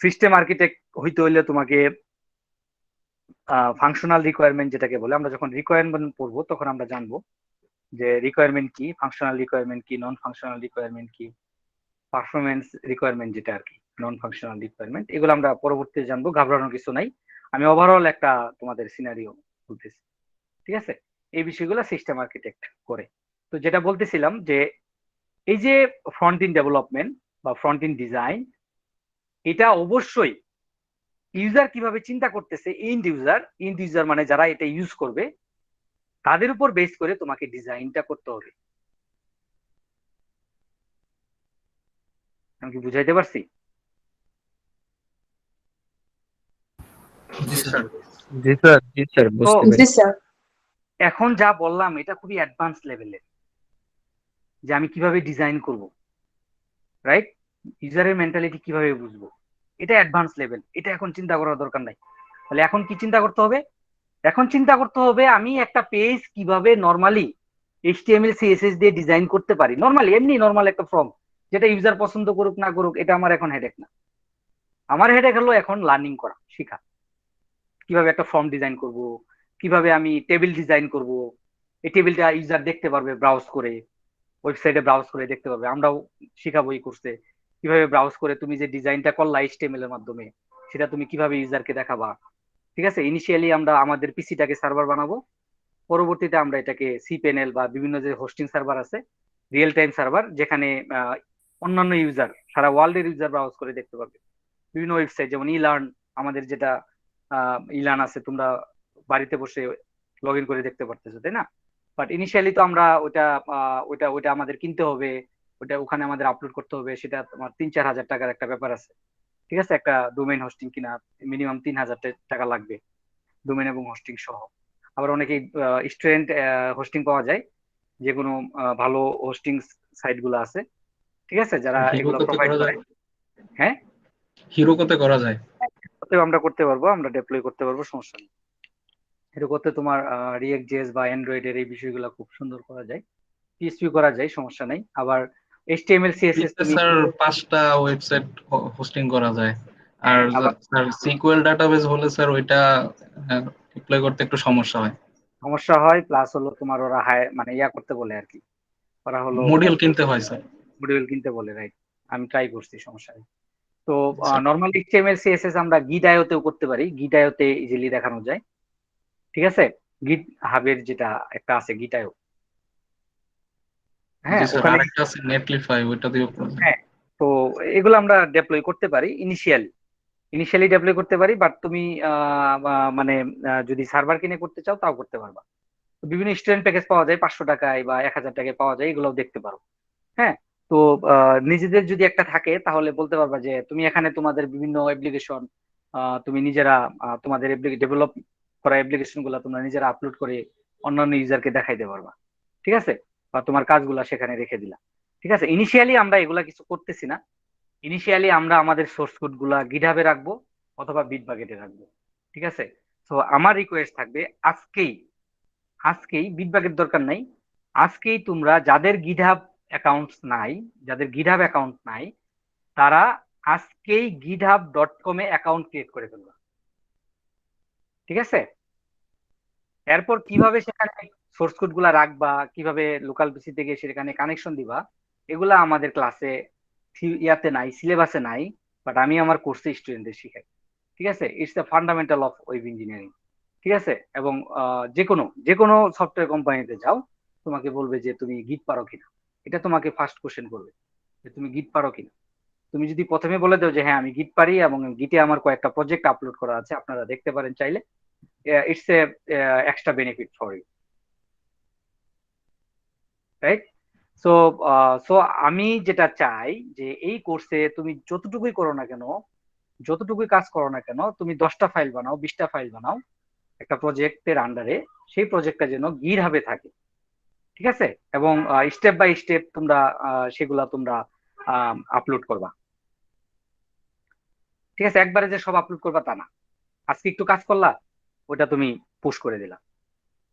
সিস্টেম আর্কিটেক্ট হইতে হইলে তোমাকে ফাংশনাল রিকোয়ারমেন্ট যেটাকে বলে, আমরা যখন রিকোয়ারমেন্ট পড়বো তখন আমরা জানবো যে রিকোয়ারমেন্ট কি, ফাংশনাল রিকোয়ারমেন্ট কি, নন ফাংশনাল রিকোয়ারমেন্ট কি, পারফরমেন্স রিকোয়ারমেন্ট যেটা আর কি, নন ফাংশনাল রিকোয়ারমেন্ট, এগুলো আমরা পরবর্তীতে জানবো, ঘাবড়ানোর কিছু নাই। আমি ওভারঅল একটা তোমাদের সিনারিও বলতেছি, ঠিক আছে? এই বিষয়গুলো সিস্টেম আর্কিটেক্ট করে। তো যেটা বলতেছিলাম যে এই যে ফ্রন্ট ইন ডেভেলপমেন্ট বা ফ্রন্ট ইন ডিজাইন, এটা অবশ্যই ইউজার কিভাবে চিন্তা করতেছে, ইন্ড ইউজার মানে যারা এটা ইউজ করবে, তাদের উপর বেস করে তোমাকে ডিজাইনটা করতে হবে। আমি কি বুঝাইতে পারছি? জি জি স্যার। স্যার। জি স্যার, জি স্যার, তো বুঝতে জি পেরেছি। স্যার। এখন যা বললাম এটা খুবই অ্যাডভান্স লেভেলের, যে আমি কিভাবে ডিজাইন করব, রাইট? ইউজারের মেন্টালিটি কিভাবে বুঝবো, এটা অ্যাডভান্স লেভেল, এটা এখন চিন্তা করার দরকার নাই। তাহলে এখন কি চিন্তা করতে হবে? এখন চিন্তা করতে হবে আমি একটা পেজ কিভাবে নর্মালি এইচটিএমএল সিএসএস দিয়ে ডিজাইন করতে পারি, নর্মালি এমনি নর্মাল একটা ফর্ম, যেটা ইউজার পছন্দ করুক না করুক, এটা আমার এখন হেডেক না। আমার হেডেক হলো এখন লার্নিং করা, শেখা, কিভাবে একটা ফর্ম ডিজাইন করব, কিভাবে আমি টেবিল ডিজাইন করব, এই টেবিলটা ইউজার দেখতে পারবে ব্রাউজ করে, ওয়েবসাইটে ব্রাউজ করে দেখতে পাবে। আমরাও শিখাবো এই কোর্সে কিভাবে ব্রাউজ করে তুমি যে ডিজাইনটা করলা এইচটিএমএল এর মাধ্যমে, সেটা তুমি কিভাবে ইউজারকে দেখাবা, ঠিক আছে? ইনিশিয়ালি আমরা আমাদের পিসিটাকে সার্ভার বানাবো, পরবর্তীতে আমরা এটাকে সি প্যানেল বা বিভিন্ন যে হোস্টিং সার্ভার আছে, রিয়েল টাইম সার্ভার, যেখানে অন্যান্য ইউজার, সারা ওয়ার্ল্ডের ইউজার ব্রাউজ করে দেখতে পারবে বিভিন্ন ওয়েবসাইট, যেমন ইলার্ন, আমাদের যেটা ইলার্ন আছে, তোমরা বাড়িতে বসে লগ ইন করে দেখতে পারতেছো, তাই না? বাট ইনিশিয়ালি তো আমরা ওটা ওটা ওটা আমাদের কিনতে হবে, ওটা ওখানে আমাদের আপলোড করতে হবে, সেটা তোমার 3 4 হাজার টাকার একটা ব্যাপার আছে, ঠিক আছে? একটা ডোমেইন হোস্টিং কিনা মিনিমাম 3 হাজার টাকা লাগবে, ডোমেইন এবং হোস্টিং সহ। আবার অনেকে স্টুডেন্ট হোস্টিং পাওয়া যায়, যে কোনো ভালো হোস্টিং সাইট গুলো আছে, ঠিক আছে, যারা হিরো এগুলো কতে প্রোভাইড করা করে। যায়? হ্যাঁ, হিরো কতে করা যায়? অতএব আমরা করতে পারবো, আমরা ডেপ্লয় করতে পারবো, সমস্যা নেই। এটা করতে তোমার রিয়েক্ট জেএস বা অ্যান্ড্রয়েডের এই বিষয়গুলো খুব সুন্দর করা যায়, পিএইচপি করা যায়, সমস্যা নেই। আবার এইচটিএমএল সিএসএস পিতে তুমি স্যার 5টা ওয়েবসাইট হোস্টিং করা যায়। আর হ্যাঁ, আবার স্যার সিকিউএল ডাটাবেস হলে স্যার ওইটা ডিপ্লয় করতে একটু সমস্যা হয়। সমস্যা হয়, প্লাস হলো তোমার ওরা হাই মানে ইয়া করতে বলে আর কি, ওরা হলো মডিউল কিনতে হয় স্যার। মডিউল কিনতে বলে, রাইট? আমি ট্রাই করছি, সমস্যা নেই। তো স্যার নর্মাল এইচটিএমএল সিএসএস আমরা গিট আইওতেও করতে পারি, গিট আইওতে ইজিলি দেখানো যায়, ঠিক আছে? গিট হাবের যেটা একটা আছে গিট আইও, হ্যাঁ জি স্যার, ওখানে আরেকটা আছে নেটলিফাই, ওইটা দিয়েও করা যায়। হ্যাঁ, তো এগুলো আমরা ডেপ্লয় করতে পারি ইনিশিয়ালি ডেপ্লয় করতে পারি, বাট তুমি মানে যদি সার্ভার কিনে করতে চাও তাও করতে পারবা। তো বিভিন্ন স্টুডেন্ট প্যাকেজ পাওয়া যায় 500 টাকায় বা 1000 টাকায় পাওয়া যায়, এগুলোও দেখতে পারো। হ্যাঁ, তো নিজেদের যদি একটা থাকে তাহলে বলতে পারবা যে তুমি এখানে তোমাদের বিভিন্ন অ্যাপ্লিকেশন তুমি নিজেরা তোমাদের ডেভেলপ করা অ্যাপ্লিকেশন গুলা তোমরা নিজেরা আপলোড করে অন্যান্য ইউজারকে দেখাইতে পারবা। ঠিক আছে, বা তোমার কাজগুলা সেখানে রেখে দিলা। ঠিক আছে, ইনিশিয়ালি আমরা এগুলা কিছু করতেছি না। ইনিশিয়ালি আমরা আমাদের সোর্স কোড গুলা গিটহাবে রাখবো অথবা বিটবাকেটে রাখবো। ঠিক আছে, তো আমার রিকোয়েস্ট থাকবে আজকেই বিটবাকেট দরকার নাই, আজকেই তোমরা যাদের গিটহাব অ্যাকাউন্ট নাই তারা আজকেই github.com-এ অ্যাকাউন্ট ক্রিয়েট করে ফেলবা। ঠিক আছে, এরপর কিভাবে সেখানে সোর্স কোড গুলা রাখবা, কিভাবে লোকাল পিসি থেকে সেখানে কানেকশন দিবা, এগুলা আমাদের ক্লাসে ইয়াতে নাই, সিলেবাসে নাই, বাট আমি আমার কোর্সে স্টুডেন্টদের শিখাই। ঠিক আছে, it's the fundamental of web engineering. ঠিক আছে, এবং যে কোনো সফটওয়্যার কোম্পানিতে যাও, তোমাকে বলবে যে তুমি গিট পারো কিনা, এটা তোমাকে ফার্স্ট কোশ্চেন করবে যে তুমি গিট পারো কিনা। তুমি যদি প্রথমে বলে দাও যে হ্যাঁ আমি গিট পারি এবং গিটে আমার কয়েকটা প্রজেক্ট আপলোড করা আছে, আপনারা দেখতে পারেন চাইলে, it's a extra benefit for you, right? So so আমি যেটা চাই যে এই কোর্সে তুমি যতটুকুই কাজ করো না কেন, তুমি 10টা ফাইল বানাও, 20টা ফাইল বানাও একটা প্রজেক্টের আন্ডারে, সেই প্রজেক্টটা যেন গিটহাবে থাকে। ঠিক আছে, এবং স্টেপ বাই স্টেপ তোমরা সেগুলা তোমরা আপলোড করবা। ঠিক আছে, একবারে যে সব আপলোড করবা তা না। আজকে একটু কাজ করলা, ওটা তুমি পুশ করে দিলা,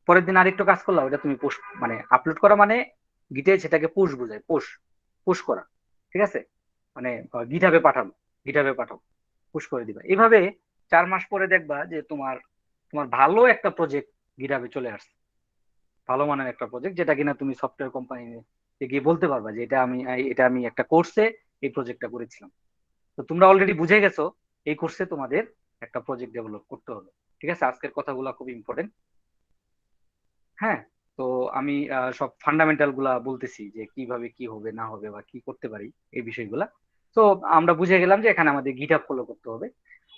পরের দিন আরেকটু কাজ করলা, ওটা তুমি পুশ, মানে আপলোড করা মানে গিটে সেটাকে পুশ বোঝায়, পুশ পুশ করা। ঠিক আছে, মানে গিটহাবে পাঠাও, পুশ করে দিবা। এইভাবে 4 মাস পরে দেখবা যে তোমার তোমার ভালো একটা প্রজেক্ট গিটহাবে চলে আসছে, ভালো মানের একটা প্রজেক্ট, যেটা কিনা তুমি সফটওয়্যার কোম্পানি গিয়ে বলতে পারবা যে এটা আমি একটা কোর্সে এই প্রজেক্টটা করেছিলাম। তো তোমরা অলরেডি বুঝে গেছো এই কোর্সে তোমাদের একটা প্রজেক্ট ডেভেলপ করতে হবে। ঠিক আছে, আজকের কথাগুলো খুব ইম্পর্টেন্ট। হ্যাঁ, তো আমি সব ফান্ডামেন্টাল গুলা বলতেছি যে কিভাবে কি হবে না হবে বা কি করতে পারি এই বিষয়গুলা। তো আমরা বুঝে গেলাম যে এখানে আমাদের গিটহাব ফলো করতে হবে।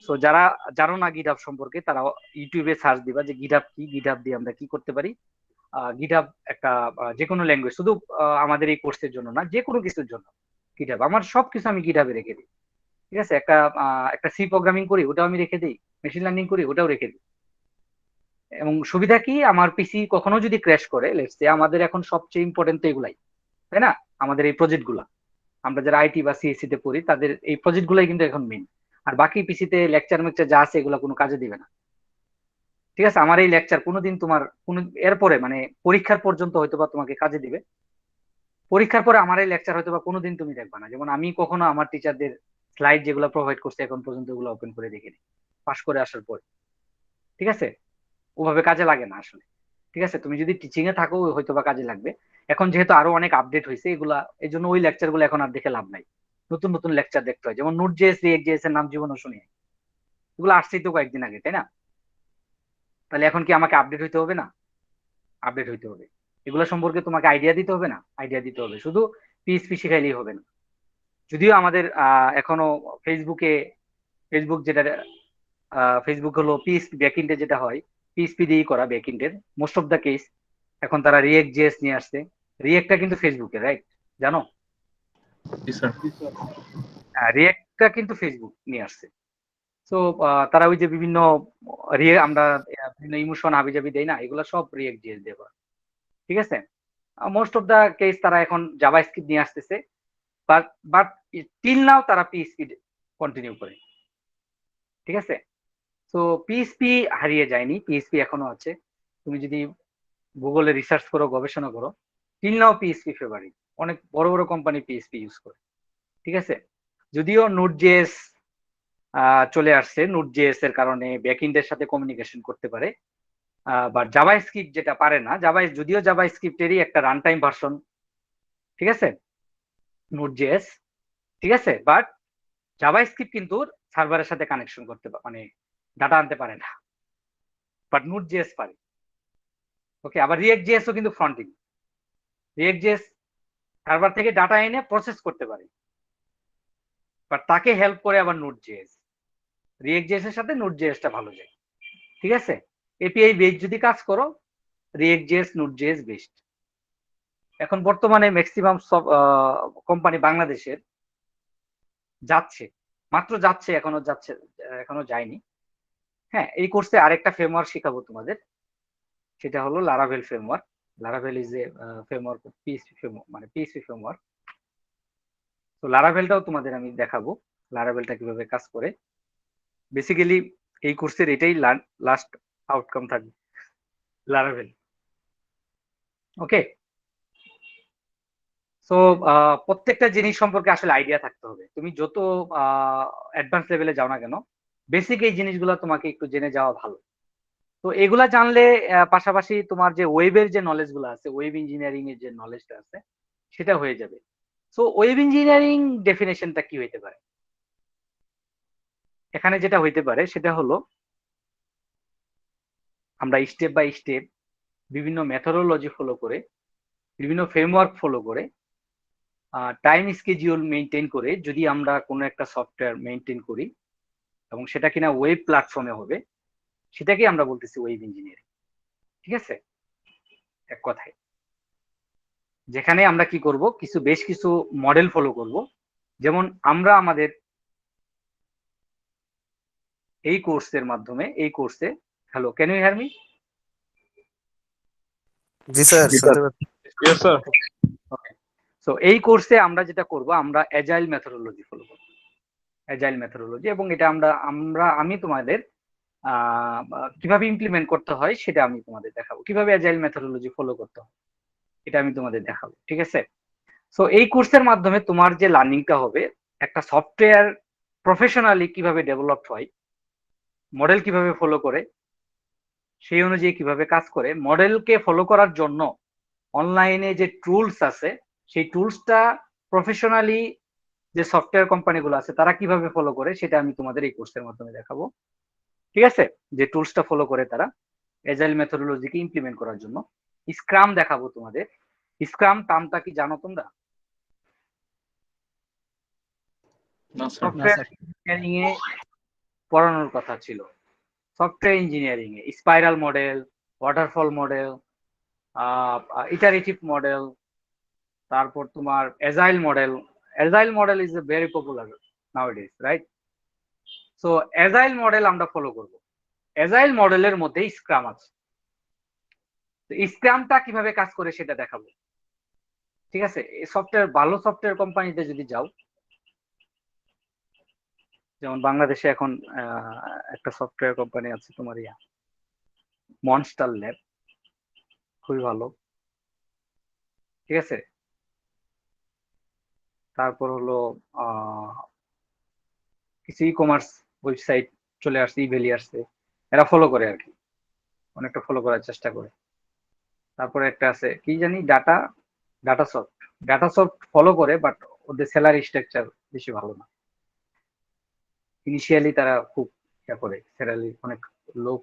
তো যারা জানো না গিটহাব সম্পর্কে, তারা ইউটিউবে সার্চ দিবা যে গিটহাব কি, গিটহাব দিয়ে আমরা কি করতে পারি। গিটহাব একটা যে কোনো ল্যাঙ্গুয়েজ, শুধু আমাদের এই কোর্সের জন্য না, যে কোনো কিছুর জন্য গিটহাব, আমার সবকিছু আমি গিটহাবে রেখে দিই। ঠিক আছে, একটা সি প্রোগ্রামিং করি ওটাও আমি রেখে দিই, মেশিন লার্নিং করি ওটাও রেখে দিই। এবং সুবিধা কি, আমার পিসি কখনো যদি ক্র্যাশ করে, লেটস সে, আমাদের এখন সবচেয়ে ইম্পর্টেন্ট তো এগুলাই, তাই না? আমাদের এই প্রজেক্ট গুলা, আমরা যারা আইটি বা সিএসসি তে পড়ি তাদের এই প্রজেক্ট গুলাই কিন্তু এখন মেইন। আর বাকি পিসিতে লেকচার মেকচার যা আছে এগুলো কোনো কাজে দিবে না। ঠিক আছে, আমার এই লেকচার কোনোদিন তোমার কোনো এরপরে মানে পরীক্ষার পর্যন্ত হয়তোবা তোমাকে কাজে দিবে, পরীক্ষার পরে আমার এই লেকচার হয়তোবা কোনোদিন তুমি দেখবা না। যেমন আমি কখনো আমার টিচারদের স্লাইড যেগুলো প্রোভাইড করছে এখন পর্যন্ত ওগুলো ওপেন করে দেখিনি পাশ করে আসার পর। ঠিক আছে, ওভাবে কাজে লাগে না আসলে। ঠিক আছে, তুমি যদি টিচিং এ থাকো হয়তো বা কাজে লাগবে। এখন যেহেতু আরো অনেক আপডেট হয়েছে এগুলা, এই জন্য ওই লেকচার গুলো এখন আর দেখে লাভ নাই, নতুন নতুন লেকচার দেখতে হয়। যেমন নোট জেএস, রিয়েক্ট জেএস এর নাম জীবনও শুনি, এগুলো আসছেই তো কয়েকদিন আগে, তাই না? তাহলে এখন কি আমাকে আপডেট হইতে হবে না? আপডেট হইতে হবে। এগুলো সম্পর্কে তোমাকে আইডিয়া দিতে হবে না? আইডিয়া দিতে হবে। শুধু পিএইচপি শিখাইলেই হবে না। যদিও আমাদের এখনো ফেসবুকে, ফেসবুক যেটা ফেসবুক হলো পিএইচপি ব্যাকএন্ডে যেটা হয়, পিএইচপি দিয়েই করা ব্যাকএন্ডের মোস্ট অফ দা কেস। এখন তারা রিয়েক্ট জেএস নিয়ে আসছে, রিয়েক্টটা কিন্তু ফেসবুকে, রাইট? জানো? জি স্যার। রিয়েক্টটা কিন্তু ফেসবুক নিয়ে আসছে। তো তারা ওই যে বিভিন্ন আমরা বিভিন্ন ইমোশন হাবিজাবি দেই না, এগুলো সব রিয়েক্ট জেএস দিয়ে করা। ঠিক আছে, মোস্ট অফ দা কেস তারা এখন জাভা স্ক্রিপ্ট নিয়ে আসতেছে, বাট বাট টিল নাও তারা পিএইচপি কন্টিনিউ করে। ঠিক আছে, তো পিএইচপি হারিয়ে যায়নি, পিএইচপি এখনো আছে। তুমি যদি গুগলে রিসার্চ করো, গবেষণা করো, টিল নাও পিএইচপি ফেভারিট, অনেক বড় বড় কোম্পানি পিএইচপি ইউজ করে। ঠিক আছে, যদিও নোট জেএস চলে আসছে, নোট জেএস এর কারণে ব্যাকএন্ডের সাথে কমিউনিকেশন করতে পারে, বাট জাভা স্ক্রিপ্ট যেটা পারে না, যদিও জাভা স্ক্রিপ্টেরই একটা রান টাইম ভার্সন, ঠিক আছে, নোট জেএস। ঠিক আছে, বাট জাভা স্ক্রিপ্ট কিন্তু সার্ভারের সাথে কানেকশন করতে মানে ডাটা আনতে পারে না, বাট নোট জেএস পারে। ওকে, আবার রিয়েক্ট জেএসও কিন্তু front end, react JS server থেকে ডাটা এনে প্রসেস করতে পারে, বাট তাকে হেল্প করে আবার নোড জেএস। রিয়েক্ট জেএস এর সাথে নোড জেএসটা ভালো যায়, ঠিক আছে। এপিআই বেস যদি কাজ করো, react JS, node JS best. এখন বর্তমানে ম্যাক্সিমাম সব কোম্পানি বাংলাদেশের যাচ্ছে, মাত্র যাচ্ছে, এখনো যায়নি। হ্যাঁ, এই কোর্সে আরেকটা ফ্রেমওয়ার্ক শেখাবো তোমাদের, সেটা হলো Laravel framework. Laravel is a framework, PHP framework, মানে পিএইচপি ফ্রেমওয়ার্ক। তো লারাভেলটাও তোমাদের আমি দেখাবো, লারাভেলটা কিভাবে কাজ করে। বেসিক্যালি এই কোর্সের এটাই লাস্ট আউটকাম থাকবে, লারাভেল। ওকে, সো প্রত্যেকটা জিনিস সম্পর্কে আসলে আইডিয়া থাকতে হবে। তুমি যত অ্যাডভান্স লেভেলে যাও না কেন, বেসিক এই জিনিসগুলো তোমাকে একটু জেনে যাওয়া ভালো। তো এগুলা জানলে পাশাপাশি তোমার যে ওয়েবের যে নলেজ গুলো আছে, ওয়েব ইঞ্জিনিয়ারিং এর যে নলেজটা আছে, সেটা হয়ে যাবে। সো ওয়েব ইঞ্জিনিয়ারিং ডেফিনেশনটা কি হইতে পারে? এখানে যেটা হইতে পারে সেটা হলো আমরা স্টেপ বাই স্টেপ বিভিন্ন মেথোডোলজি ফলো করে, বিভিন্ন ফ্রেমওয়ার্ক ফলো করে, টাইম স্কেডিউল মেনটেন করে যদি আমরা কোনো একটা সফটওয়্যার মেনটেন করি এবং সেটা কিনা ওয়েব প্ল্যাটফর্মে হবে, সেটাকে আমরা বলতেছি ওয়েব ইঞ্জিনিয়ারিং। ঠিক আছে, এক কথায় যেখানে আমরা কি করব, বেশ কিছু মডেল ফলো করব। যেমন আমরা আমাদের এই কোর্সের মাধ্যমে, এই কোর্সে, hello, can you hear me? জি স্যার, শুনতে পাচ্ছি। Yes sir. ওকে, সো এই কোর্সে আমরা যেটা করব, আমরা অ্যাজাইল মেথোডোলজি ফলো করব, অ্যাজাইল মেথোডোলজি। এবং এটা আমি তোমাদের কিভাবে ইমপ্লিমেন্ট করতে হয় সেটা আমি তোমাদের দেখাবো, কিভাবে অ্যাজাইল মেথোডোলজি ফলো করতে হয় এটা আমি তোমাদের দেখাবো। ঠিক আছে, সো এই কোর্সের মাধ্যমে তোমার যে লার্নিংটা হবে, একটা সফটওয়্যার প্রফেশনালি কিভাবে ডেভেলপ হয়, মডেল কিভাবে ফলো করে, সেই অনুযায়ী কিভাবে কাজ করে, মডেলকে ফলো করার জন্য অনলাইনে যে টুলস আছে, সেই টুলসটা প্রফেশনালি যে সফটওয়্যার কোম্পানিগুলো আছে তারা কিভাবে ফলো করে, সেটা আমি তোমাদের এই কোর্সের মাধ্যমে দেখাবো। ঠিক আছে, যে টুলসটা ফলো করে তারা এজাইল মেথোডোলজিকে ইমপ্লিমেন্ট করার জন্য। স্ক্রাম দেখাবো তোমাদের। স্ক্রাম টার্মটা কি জানো তোমরা? না স্যার। সফটওয়্যার ইঞ্জিনিয়ারিং এ পড়ানোর কথা ছিল। সফটওয়্যার ইঞ্জিনিয়ারিং এ spiral model, waterfall model, iterative model, তারপর তোমার agile model. Agile model is a very popular nowadays, right? So agile model আমরা ফলো করব। এজাইল মডেলের মধ্যে স্ক্রাম আছে, স্ক্রামটা কিভাবে কাজ করে সেটা দেখাবো। ঠিক আছে, এই সফটওয়্যার, ভালো সফটওয়্যার কোম্পানিতে যদি যাও, যেমন বাংলাদেশে এখন একটা সফটওয়্যার কোম্পানি আছে তোমার মনস্টার ল্যাব, খুবই ভালো। ঠিক আছে, তারপর হলো কিছু ই কমার্স ওয়েবসাইট চলে আসছে, ইভেলি আসছে, এরা ফলো করে আর কি, অনেকটা ফলো করার চেষ্টা করে। তারপরে একটা আছে কি জানি, ডাটাসফট ফলো করে, বাট ওদের স্যালারি স্ট্রাকচার বেশি ভালো না। ইনিশিয়ালি তারা খুব করে স্যালারি অনেক লো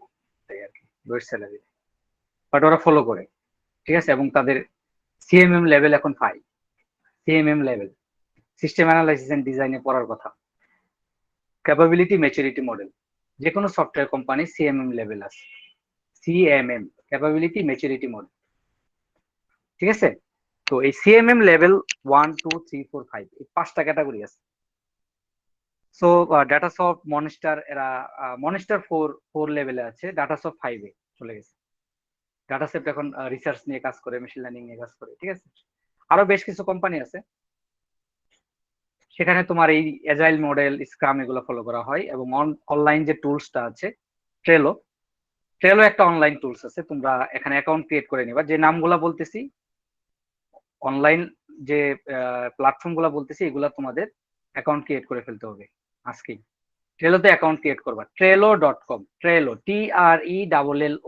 দেয় আর কি, লো স্যালারি, বাট ওরা ফলো করে। ঠিক আছে, এবং তাদের সিএমএম লেভেল এখন 5, CMM level, system analysis and ডিজাইনে পড়ার কথা। ক্যাপাবিলিটি ম্যাচুরিটি মডেল, যে কোনো সফটওয়্যার কোম্পানি সিএমএম লেভেল আছে, সিএমএম, ক্যাপাবিলিটি ম্যাচুরিটি মডেল। ঠিক আছে, তো এই সিএমএম লেভেল 1, 2, 3, 4, 5 এই 5টা ক্যাটাগরি আছে। সো ডাটাসফট, মনস্টার, এরা মনস্টার 4 লেভেলে আছে, ডাটাসফট 5 এ চলে গেছে। ডাটাসেট এখন রিসার্চ নিয়ে কাজ করে, মেশিন লার্নিং নিয়ে কাজ করে। ঠিক আছে, আরো বেশ কিছু কোম্পানি আছে, সেখানে তোমার এই এজাইল মডেল, স্ক্রাম এগুলো ফলো করা হয়। এবং অনলাইন যে টুলসটা আছে, ট্রেলো একটা অনলাইন টুলস আছে, তোমরা এখানে অ্যাকাউন্ট ক্রিয়েট করে নিবা। যে নামগুলা বলতেছি, অনলাইন যে প্ল্যাটফর্ম গুলা বলতেছি, এগুলা তোমাদের অ্যাকাউন্ট ক্রিয়েট করে ফেলতে হবে আজকেই। ট্রেলোতে অ্যাকাউন্ট ক্রিয়েট করবা, trello.com, Trello TRELLO.com,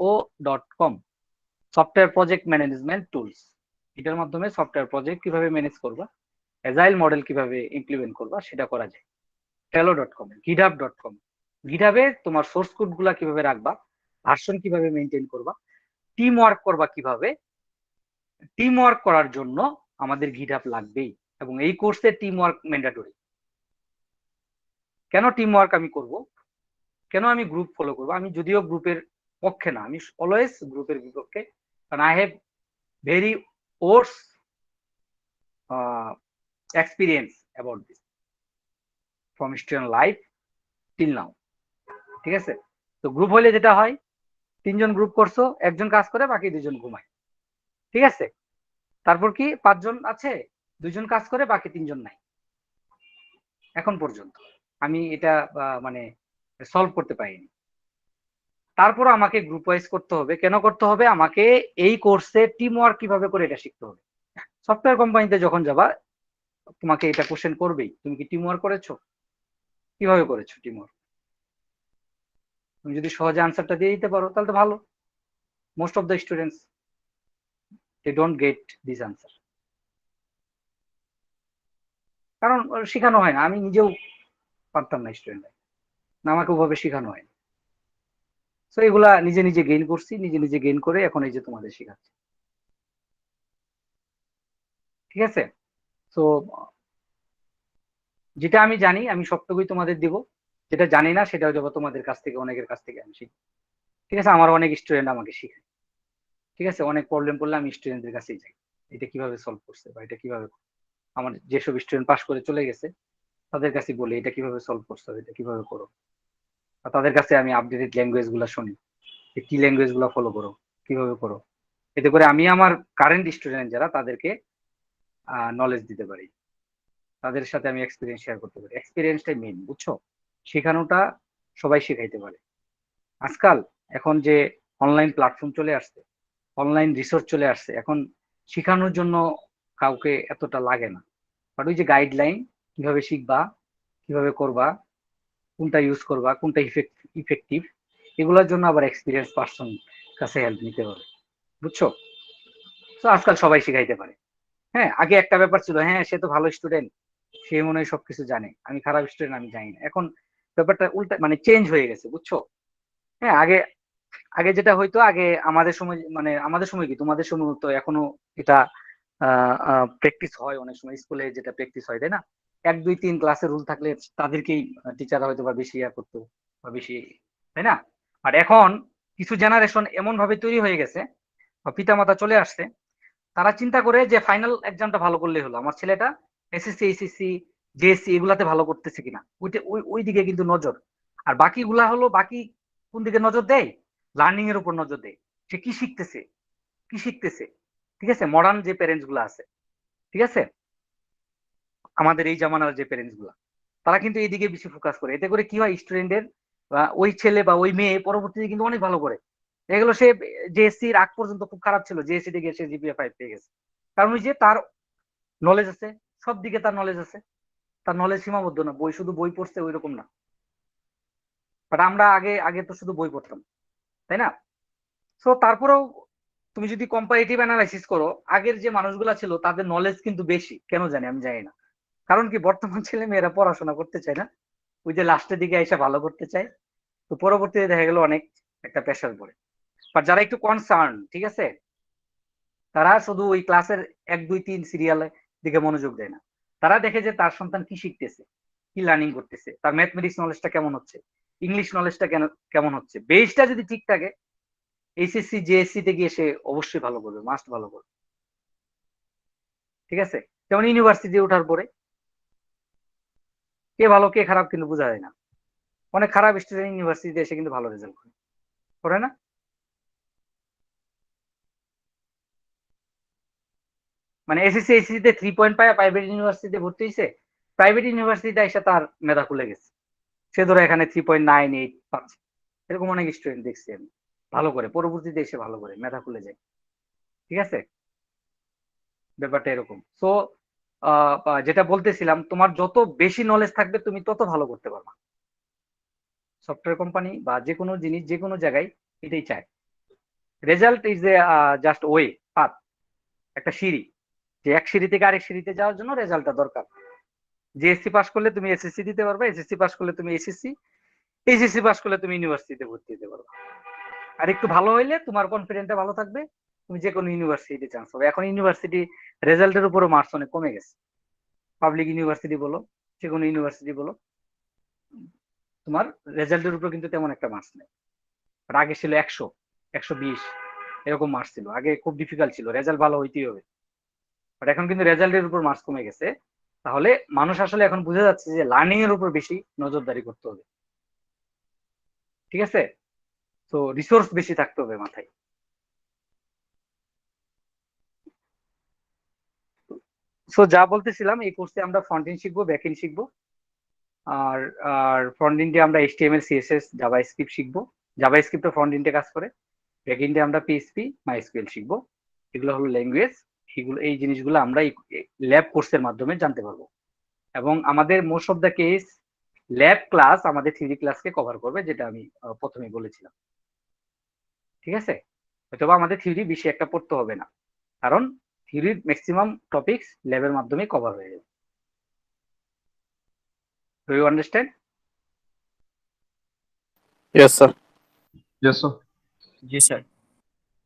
software project management tools. এটার মাধ্যমে সফটওয়্যার প্রজেক্ট কিভাবে ম্যানেজ করবা, এজাইল মডেল কিভাবে ইমপ্লিমেন্ট করবা সেটা করা যায়। trello.com, github.com, গিটহাবে তোমার সোর্স কোড গুলা কিভাবে রাখবা, ভার্সন কিভাবে মেনটেন করবা, টিম ওয়ার্ক করবা কিভাবে, টিম ওয়ার্ক করার জন্য আমাদের GitHub লাগবেই, এবং এই কোর্সে টিম ওয়ার্ক ম্যান্ডেটরি। কেন টিম ওয়ার্ক আমি করব, কেন আমি গ্রুপ ফলো করব? আমি যদিও গ্রুপের পক্ষে না, আমি অলওয়েজ গ্রুপের বিপক্ষে, কারণ I have very worse experience about this from student life till now. ঠিক আছে, তো গ্রুপ হলে যেটা হয়, 3 জন গ্রুপ করছো, একজন কাজ করে, বাকি 2 জন ঘুমায়। ঠিক আছে, তারপর কি 5 জন আছে, 2 জন কাজ করে, বাকি 3 জন নাই। এখন পর্যন্ত আমি এটা মানে সলভ করতে পারিনি। তারপর আমাকে গ্রুপ ওয়াইজ করতে হবে। কেন করতে হবে? আমাকে এই কোর্সে টিম ওয়ার্ক কিভাবে করে এটা শিখতে হবে। সফটওয়্যার কোম্পানিতে যখন যাবা, তোমাকে এটা কোশ্চেন করবেই, তুমি কি টিম ওয়ার্ক করেছো, কিভাবে করেছো টিম ওয়ার্ক। তুমি যদি সহজে আনসারটা দিয়ে দিতে পারো তাহলে তো ভালো। Most of the students they don't get this answer, কারণ শেখানো হয় না। আমি নিজেও পারতাম না স্টুডেন্ট, না আমাকে ওভাবে শেখানো হয়। তো এগুলা নিজে নিজে গেইন করছি, নিজে নিজে গেইন করে এখন এই যে তোমাদের শেখাচ্ছি। ঠিক আছে, তো যেটা আমি জানি আমি সবটুকুই তোমাদের দিব, যেটা জানি না সেটা হয়তো তোমাদের কাছ থেকে, অনেকের কাছ থেকে আমি শিখি। ঠিক আছে, আমার অনেক স্টুডেন্ট আমাকে শিখায়। ঠিক আছে, অনেক প্রবলেম পড়লে আমি স্টুডেন্টদের কাছেই যাই, এটা কিভাবে সলভ করছে বা এটা কিভাবে। আমার যেসব স্টুডেন্ট পাস করে চলে গেছে তাদের কাছে বলি এটা কিভাবে সলভ করতে হবে, এটা কিভাবে করো। আর তাদের কাছে আমি আপডেটেড ল্যাঙ্গুয়েজ গুলা শুনি, কি ল্যাঙ্গুয়েজ গুলা ফলো করো, কিভাবে করো। এতে করে আমি আমার কারেন্ট স্টুডেন্ট যারা তাদেরকে নলেজ দিতে পারি, তাদের সাথে আমি এক্সপিরিয়েন্স শেয়ার করতে পারি। এক্সপিরিয়েন্সটাই মেইন, বুঝছো? শেখানোটা সবাই শেখাইতে পারে। আজকাল এখন যে অনলাইন প্ল্যাটফর্ম চলে আসছে, অনলাইন রিসোর্স চলে আসছে, এখন শেখানোর জন্য কাউকে এতটা লাগে না। বাট ওই যে গাইডলাইন, কিভাবে শিখবা, কিভাবে করবা, কোনটা ইউজ করবা, কোনটা ইফেক্টিভ, এগুলোর জন্য আবার এক্সপিরিয়েন্স পার্সন কাছে হেল্প নিতে হবে, বুঝছো? তো আজকাল সবাই শিখাইতে পারে। হ্যাঁ, আগে একটা ব্যাপার ছিল, হ্যাঁ সে তো ভালো স্টুডেন্ট, সে মনে হয় সবকিছু জানে, আমি খারাপ স্টুডেন্ট, আমি জানি না। এখন ব্যাপারটা উল্টা, মানে চেঞ্জ হয়ে গেছে, বুঝছো? হ্যাঁ, আগে আগে যেটা হয়তো, আগে আমাদের সময়, মানে আমাদের সময় কি তোমাদের সময় তো এখনো এটা প্র্যাকটিস হয় অনেক সময় স্কুলে, যেটা প্র্যাকটিস হয়, তাই না? 1 2 3 ক্লাসের রুল থাকলে তাদেরকেই টিচাররা হয়তো বা বেশি করতো বা বেশি, তাই না? আর এখন কিছু জেনারেশন এমন ভাবে তৈরি হয়ে গেছে বা পিতামাতা চলে আসছে, তারা চিন্তা করে যে ফাইনাল এক্সামটা ভালো করলেই হলো, আমার ছেলেটা এসএসসি এইচএসসি জেএসসি এগুলাতে ভালো করতেছে কিনা, ওইটা ওই দিকে কিন্তু নজর। আর বাকিগুলা হলো, বাকি কোন দিকে নজর দেয়? লার্নিং এর উপর নজর দেয়, সে কি শিখতেছে, কি শিখতেছে। ঠিক আছে, মডার্ন যে প্যারেন্টস গুলো আছে, ঠিক আছে, আমাদের এই জামানার যে প্যারেন্টস গুলা, তারা কিন্তু এইদিকে বেশি ফোকাস করে। এতে করে কি হয়, স্টুডেন্টের ওই ছেলে বা ওই মেয়ে পরবর্তীতে কিন্তু অনেক ভালো করে। এগুলো সে জেএসসি এর আগ পর্যন্ত খুব খারাপ ছিল, জেএসসি তে গিয়ে সে জিপিএ 5 পেয়ে গেছে, কারণ ওই যে তার নলেজ আছে, সব দিকে তার নলেজ আছে। তার নলেজ সীমাবদ্ধ না, বই শুধু বই পড়ছে ওই রকম না। বাট আমরা আগে আগে তো শুধু বই পড়তাম, তাই না? সো তারপরেও তুমি যদি কম্পারেটিভ অ্যানালাইসিস করো, আগের যে মানুষগুলা ছিল তাদের নলেজ কিন্তু বেশি, কেন জানি, আমি জানি না। কারণ কি, বর্তমান ছেলে মেয়েরা পড়াশোনা করতে চায় না, ওই যে লাস্টের দিকে এসে ভালো করতে চায়, তো পরবর্তীতে দেখা গেল অনেক একটা প্রেশার পড়ে। বাট যারা একটু কনসার্ন, ঠিক আছে, তারা শুধু ওই ক্লাসের 1 2 3 সিরিয়ালের দিকে মনোযোগ দেয় না। তারা দেখে যে তার সন্তান কি শিখতেছে, কি লার্নিং করতেছে, তার ম্যাথমেটিক্স নলেজটা কেমন হচ্ছে, ইংলিশ নলেজটা কেমন হচ্ছে। বেসটা যদি ঠিক থাকে, এইচএসসি জেএসসি তে গিয়ে সে অবশ্যই ভালো করবে, মাস্ট ভালো করবে। ঠিক আছে, যেমন ইউনিভার্সিটি ওঠার পরে কে ভালো কে খারাপ কিন্তু বোঝা যায় না। অনেক খারাপ স্টুডেন্ট ইউনিভার্সিটিতে এসে কিন্তু ভালো রেজাল্ট করে না। মানে এসএসসি এইচএসসি তে 3 পয়েন্ট পায় প্রাইভেট ইউনিভার্সিটিতে ভর্তি হয়েছে, প্রাইভেট ইউনিভার্সিটিতে এসে তার মেধা খুলে গেছে, সে ধরো এখানে 3.98 পাচ্ছে। এরকম অনেক স্টুডেন্ট দেখছি আমি, ভালো করে পরবর্তীতে এসে ভালো করে মেধা খুলে যায়। ঠিক আছে, ব্যাপারটা এরকম। সো যেটা বলতেছিলাম, তোমার যত বেশি নলেজ থাকবে তুমি তত ভালো করতে পারবা। সফটওয়্যার কোম্পানি বা যে কোনো জিনিস যে কোনো জায়গায় এটাই চায়। Result is a just way, path, একটা সিঁড়ি, যে এক সিঁড়ি থেকে আরেক সিঁড়িতে যাওয়ার জন্য রেজাল্টটা দরকার। জিএসসি পাস করলে তুমি এসএসসি দিতে পারবে, এসএসসি পাস করলে তুমি এইচএসসি, এইচএসসি পাস করলে তুমি ইউনিভার্সিটিতে ভর্তি দিতে পারবে। আর একটু ভালো হইলে তোমার কনফিডেন্টটা ভালো থাকবে, তুমি যে কোনো ইউনিভার্সিটিতে চান্স পাবে। এখন ইউনিভার্সিটি রেজাল্টের উপরও মার্কস অনেক কমে গেছে। পাবলিক ইউনিভার্সিটি বলো, যে কোনো ইউনিভার্সিটি বলো, তোমার রেজাল্টের উপর কিন্তু তেমন একটা মার্কস নেই। আর আগে ছিল 100, 120 এরকম মার্কস ছিল। আগে খুব ডিফিকাল্ট ছিল, রেজাল্ট ভালো হইতেই হবে। বাট এখন কিন্তু রেজাল্টের উপর মার্কস কমে গেছে। তাহলে মানুষ আসলে এখন বুঝে যাচ্ছে যে লার্নিং এর উপর বেশি নজরদারি করতে হবে। ঠিক আছে? তো রিসোর্স বেশি থাকতে হবে মাথায়। সো যা বলতেছিলাম, এই কোর্সে আমরা ফ্রন্ট এন্ড শিখবো, ব্যাক এন্ড শিখবো। আর আর ফ্রন্ট এন্ডে আমরা HTML CSS জাভাস্ক্রিপ্ট শিখবো। জাভাস্ক্রিপ্টে ফ্রন্ট এন্ডে কাজ করে। ব্যাক এন্ডে আমরা PHP MySQL শিখবো। এগুলো হলো ল্যাঙ্গুয়েজ। এগুলো, এই জিনিসগুলো আমরা এই ল্যাব কোর্সের মাধ্যমে জানতে পারবো। এবং আমাদের most of the case lab class আমাদের থিওরি ক্লাসকে কভার করবে, যেটা আমি প্রথমেই বলেছিলাম। ঠিক আছে? হয়তোবা আমাদের থিওরি বেশি একটা পড়তে হবে না, কারণ থিওরির ম্যাক্সিমাম টপিকস ল্যাবের মাধ্যমে কভার হয়ে যাবে। Do you understand? Yes, sir. Yes, sir. Yes, sir.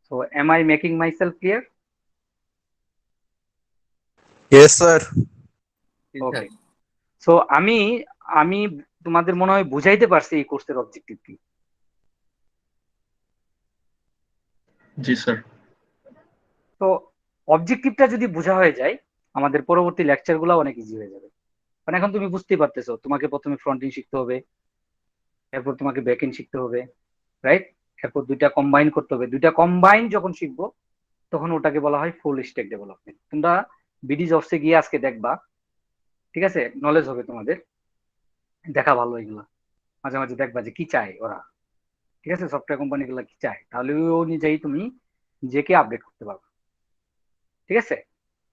So am I making myself clear? Yes, sir. Okay. So আমি আমি তোমাদের মনে হয় বুঝাইতে পারছি এই কোর্সের অবজেক্টিভ কি। জি স্যার। তো অবজেক্টিভটা যদি বোঝা হয়ে যায়, আমাদের পরবর্তী লেকচারগুলো অনেক ইজি হয়ে যাবে। কারণ এখন তুমি বুঝতেই পারতেছো, তোমাকে প্রথমে ফ্রন্ট এন্ড শিখতে হবে, এরপর তোমাকে ব্যাক এন্ড শিখতে হবে, রাইট? এরপর দুইটা কম্বাইন করতে হবে। দুইটা কম্বাইন যখন শিখবো, তখন ওটাকে বলা হয় ফুল স্ট্যাক ডেভেলপমেন্ট। তোমরা বিডি জবসে গিয়ে আজকে দেখবা, ঠিক আছে? নলেজ হবে তোমাদের, দেখা ভালো এগুলো। মাঝে মাঝে দেখবা যে কি চায় ওরা, ঠিক আছে? সফটওয়্যার কোম্পানিগুলো কি চায়, তাহলে ওই অনুযায়ী তুমি নিজেকে আপডেট করতে পারবে। ঠিক আছে?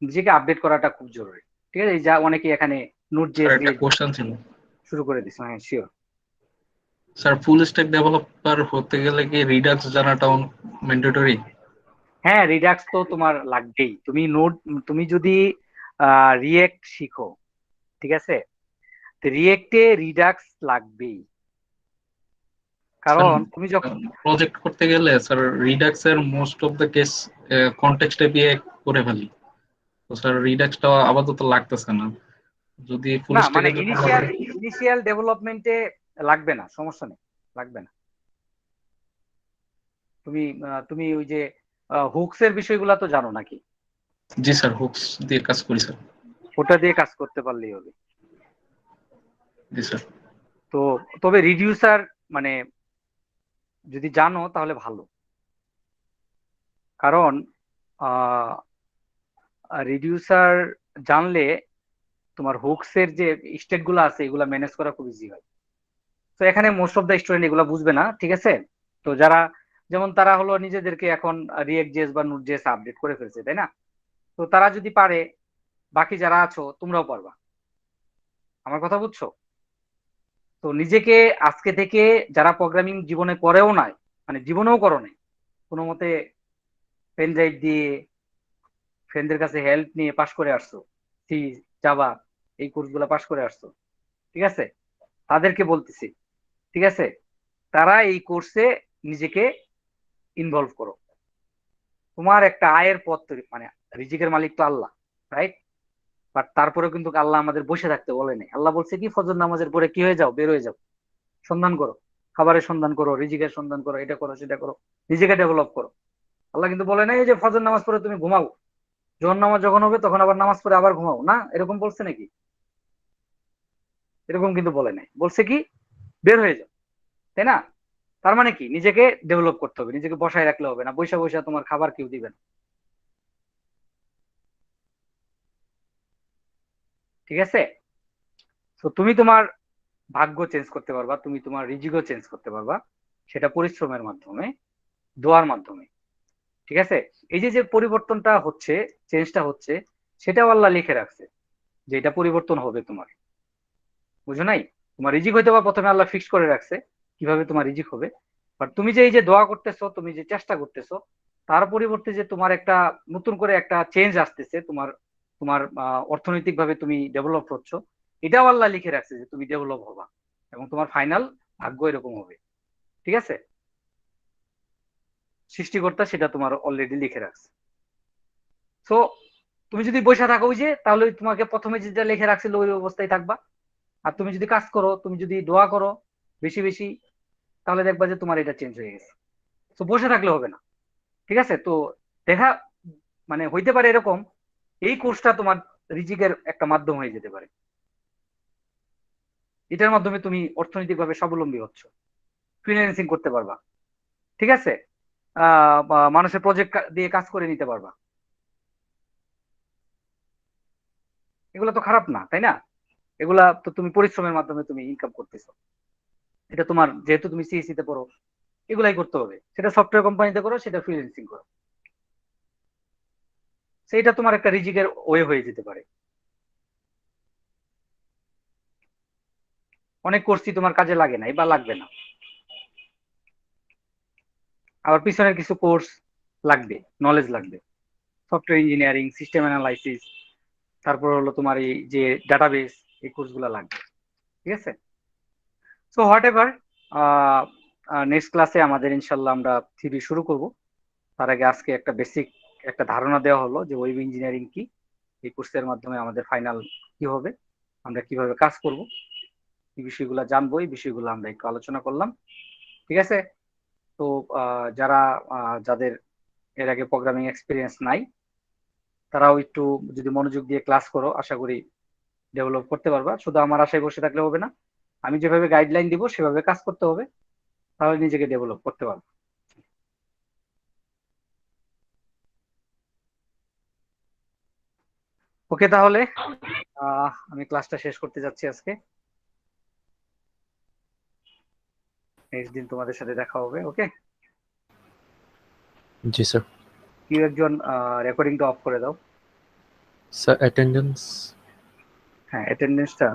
নিজেকে আপডেট করাটা খুব জরুরি। ঠিক আছে? যা অনেকে এখানে নোট স্যার জেএস একটা দিয়ে কোশ্চেন ছিল। শুরু করে দিচ্ছে। হ্যাঁ, sure. Sir full stack developer হতে গেলে কি রিডাক্স জানাটা ম্যান্ডেটরি? হ্যাঁ, রিডাক্স তো তোমার লাগবেই। তুমি নোট, তুমি যদি রিয়েক্ট শিখো, ঠিক আছে, তো রিয়েক্টে রিডাক্স লাগবেই। কারণ তুমি যখন প্রজেক্ট করতে গেলে স্যার রিডাক্স এর most of the case context API করে ফেলি, তো স্যার রিডাক্সটা আপাতত লাগতেছে না। যদি ফুল না, মানে স্ট্যাকের জন্য ইনিশিয়াল ডেভেলপমেন্টে লাগবে না, সমস্যা নেই, লাগবে না। তুমি ওই যে হুকস এর বিষয়গুলো তো জানো নাকি? জি স্যার, হুকস দিয়ে কাজ করি স্যার। ওটা দিয়ে কাজ করতে পারলেই হবে। জি স্যার। তো তবে রিডিউসার মানে যদি জানো তাহলে ভালো। কারণ রিডিউসার জানলে তোমার হুকস এর যে স্টেট গুলো আছে এগুলা ম্যানেজ করা খুব ইজি হয়। তো এখানে মোস্ট অফ দ্য স্টুডেন্ট এগুলো বুঝবে না, ঠিক আছে? তো যারা, যেমন তারা হলো নিজেদেরকে এখন রিয়েক্ট জেএস বা নোট জেএস আপডেট করে ফেলছে, তাই না? তো তারা যদি পারে, বাকি যারা আছো তোমরাও পারবা। আমার কথা বুঝছো? তো নিজেকে আজকে থেকে, যারা প্রোগ্রামিং জীবনে করেও নাই, মানে জীবনেও করো নাই, কোনো মতে পেন ড্রাইভ দিয়ে ফ্রেন্ডদের কাছে হেল্প নিয়ে পাশ করে আসছো, সি, জাভা, এই কোর্সগুলো পাশ করে আসছো, ঠিক আছে? তাদেরকে বলতেছি, ঠিক আছে, তারা এই কোর্সে নিজেকে ইনভলভ করো। তোমার একটা আয়ের পথ তৈরি, মানে রিজিকের মালিক তো আল্লাহ, রাইট? বাট তারপরেও কিন্তু আল্লাহ আমাদের বসে থাকতে বলে নাই। আল্লাহ বলছে কি, ফজর নামাজের পরে কি হয়ে যাও, বের হয়ে যাও, সন্ধান করো, খাবারের সন্ধান করো, রিজিকের সন্ধান করো, এটা করো সেটা করো, নিজেকে ডেভেলপ করো। আল্লাহ কিন্তু বলে নাই যে ফজর নামাজ পড়ে তুমি ঘুমাও, জোহর নামাজ যখন হবে তখন আবার নামাজ পড়ে আবার ঘুমাও, না, এরকম বলছে নাকি? এরকম কিন্তু বলে নাই, বলছে কি, বের হয়ে যাও, তাই না? তার মানে কি, নিজেকে ডেভেলপ করতে হবে, নিজেকে বসায় রাখলে হবে না, বৈশা বৈশা তোমার খাবার কেউ দিবে না। ঠিক আছে? তো তুমি তোমার ভাগ্য চেঞ্জ করতে পারবা, তুমি তোমার রিজিকও চেঞ্জ করতে পারবা, সেটা পরিশ্রমের মাধ্যমে, দোয়ার মাধ্যমে। ঠিক আছে? এই যে যে পরিবর্তনটা হচ্ছে, চেঞ্জটা হচ্ছে, সেটাও আল্লাহ লিখে রাখছে যে এটা পরিবর্তন হবে তোমার। বুঝো নাই? তোমার রিজিক হয়তো বা প্রথমে আল্লাহ ফিক্স করে রাখছে কিভাবে তোমার রিজিক হবে, বাট তুমি যে এই যে দোয়া করতেছো, তুমি যে চেষ্টা করতেছো, তার পরিবর্তে যে তোমার একটা নতুন করে একটা চেঞ্জ আসতেছে, তোমার তোমার অর্থনৈতিক ভাবে তুমি ডেভেলপ হচ্ছ, এটাও আল্লাহ লিখে রাখছে যে তুমি ডেভেলপ হবা, এবং তোমার ফাইনাল ভাগ্য এরকম হবে। ঠিক আছে? সৃষ্টিকর্তা সেটা তোমার অলরেডি লিখে রাখছে। সো তুমি যদি বসে থাকো ওই যে, তাহলে তোমাকে প্রথমে যেটা লিখে রাখছিল ওই অবস্থায় থাকবা। আর তুমি যদি কাজ করো, তুমি যদি দোয়া করো বেশি বেশি, তাহলে দেখবা যে তোমার এটা চেঞ্জ হয়ে গেছে। তো বসে থাকলে হবে না, ঠিক আছে? তো দেখা মানে হইতে পারে এরকম, এই কোর্সটা তোমার রিজিকের একটা মাধ্যম হয়ে যেতে পারে। এটার মাধ্যমে তুমি অর্থনৈতিকভাবে স্বাবলম্বী হচ্ছ, ফ্রিল্যান্সিং করতে পারবা, ঠিক আছে? বা মানুষের প্রজেক্ট দিয়ে কাজ করে নিতে পারবা। এগুলো তো খারাপ না, তাই না? এগুলা তো তুমি পরিশ্রমের মাধ্যমে তুমি ইনকাম করতেছো। এটা তোমার, যেহেতু তুমি সিএসসি তে পড়ো, এগুলাই করতে হবে। সেটা সফটওয়্যার কোম্পানিতে করো, সেটা ফ্রিল্যান্সিং করো, সেইটা তোমার একটা রিজিকের ওয়ে হয়ে যেতে পারে। অনেক কোর্সই তোমার কাজে লাগে নাই বা লাগবে না, আবার পিছনের কিছু কোর্স লাগবে, নলেজ লাগবে, সফটওয়্যার ইঞ্জিনিয়ারিং, সিস্টেম অ্যানালাইসিস, তারপর হলো তোমার এই যে ডাটাবেস, এই কোর্সগুলো লাগবে, ঠিক আছে? সো হোয়াট এভার, নেক্সট ক্লাসে আমাদের ইনশাল্লাহ আমরা থিওরি শুরু করব। তার আগে আজকে একটা বেসিক একটা ধারণা দেওয়া হলো যে ওয়েব ইঞ্জিনিয়ারিং কি, এই কোর্সের মাধ্যমে আমাদের ফাইনাল কি হবে, আমরা কিভাবে কাজ করব, এই বিষয়গুলো জানবো, এই বিষয়গুলো আমরা একটু আলোচনা করলাম, ঠিক আছে? তো যারা যাদের এর আগে প্রোগ্রামিং এক্সপিরিয়েন্স নাই, তারাও একটু যদি মনোযোগ দিয়ে ক্লাস করো, আশা করি ডেভেলপ করতে পারবা। শুধু আমার আশায় বসে থাকলে হবে না, আমি যেভাবে গাইডলাইন দিব সেভাবে কাজ করতে হবে, তাহলে নিজেকে ডেভেলপ করতে পারবো। ওকে, তাহলে আমি ক্লাসটা শেষ করতে যাচ্ছি আজকে। নেক্সট দিন তোমাদের সাথে দেখা হবে। ওকে, जी सर। কেউ একজন রেকর্ডিংটা অফ করে দাও। Sir attendance. হ্যাঁ, অ্যাটেন্ডেন্সটা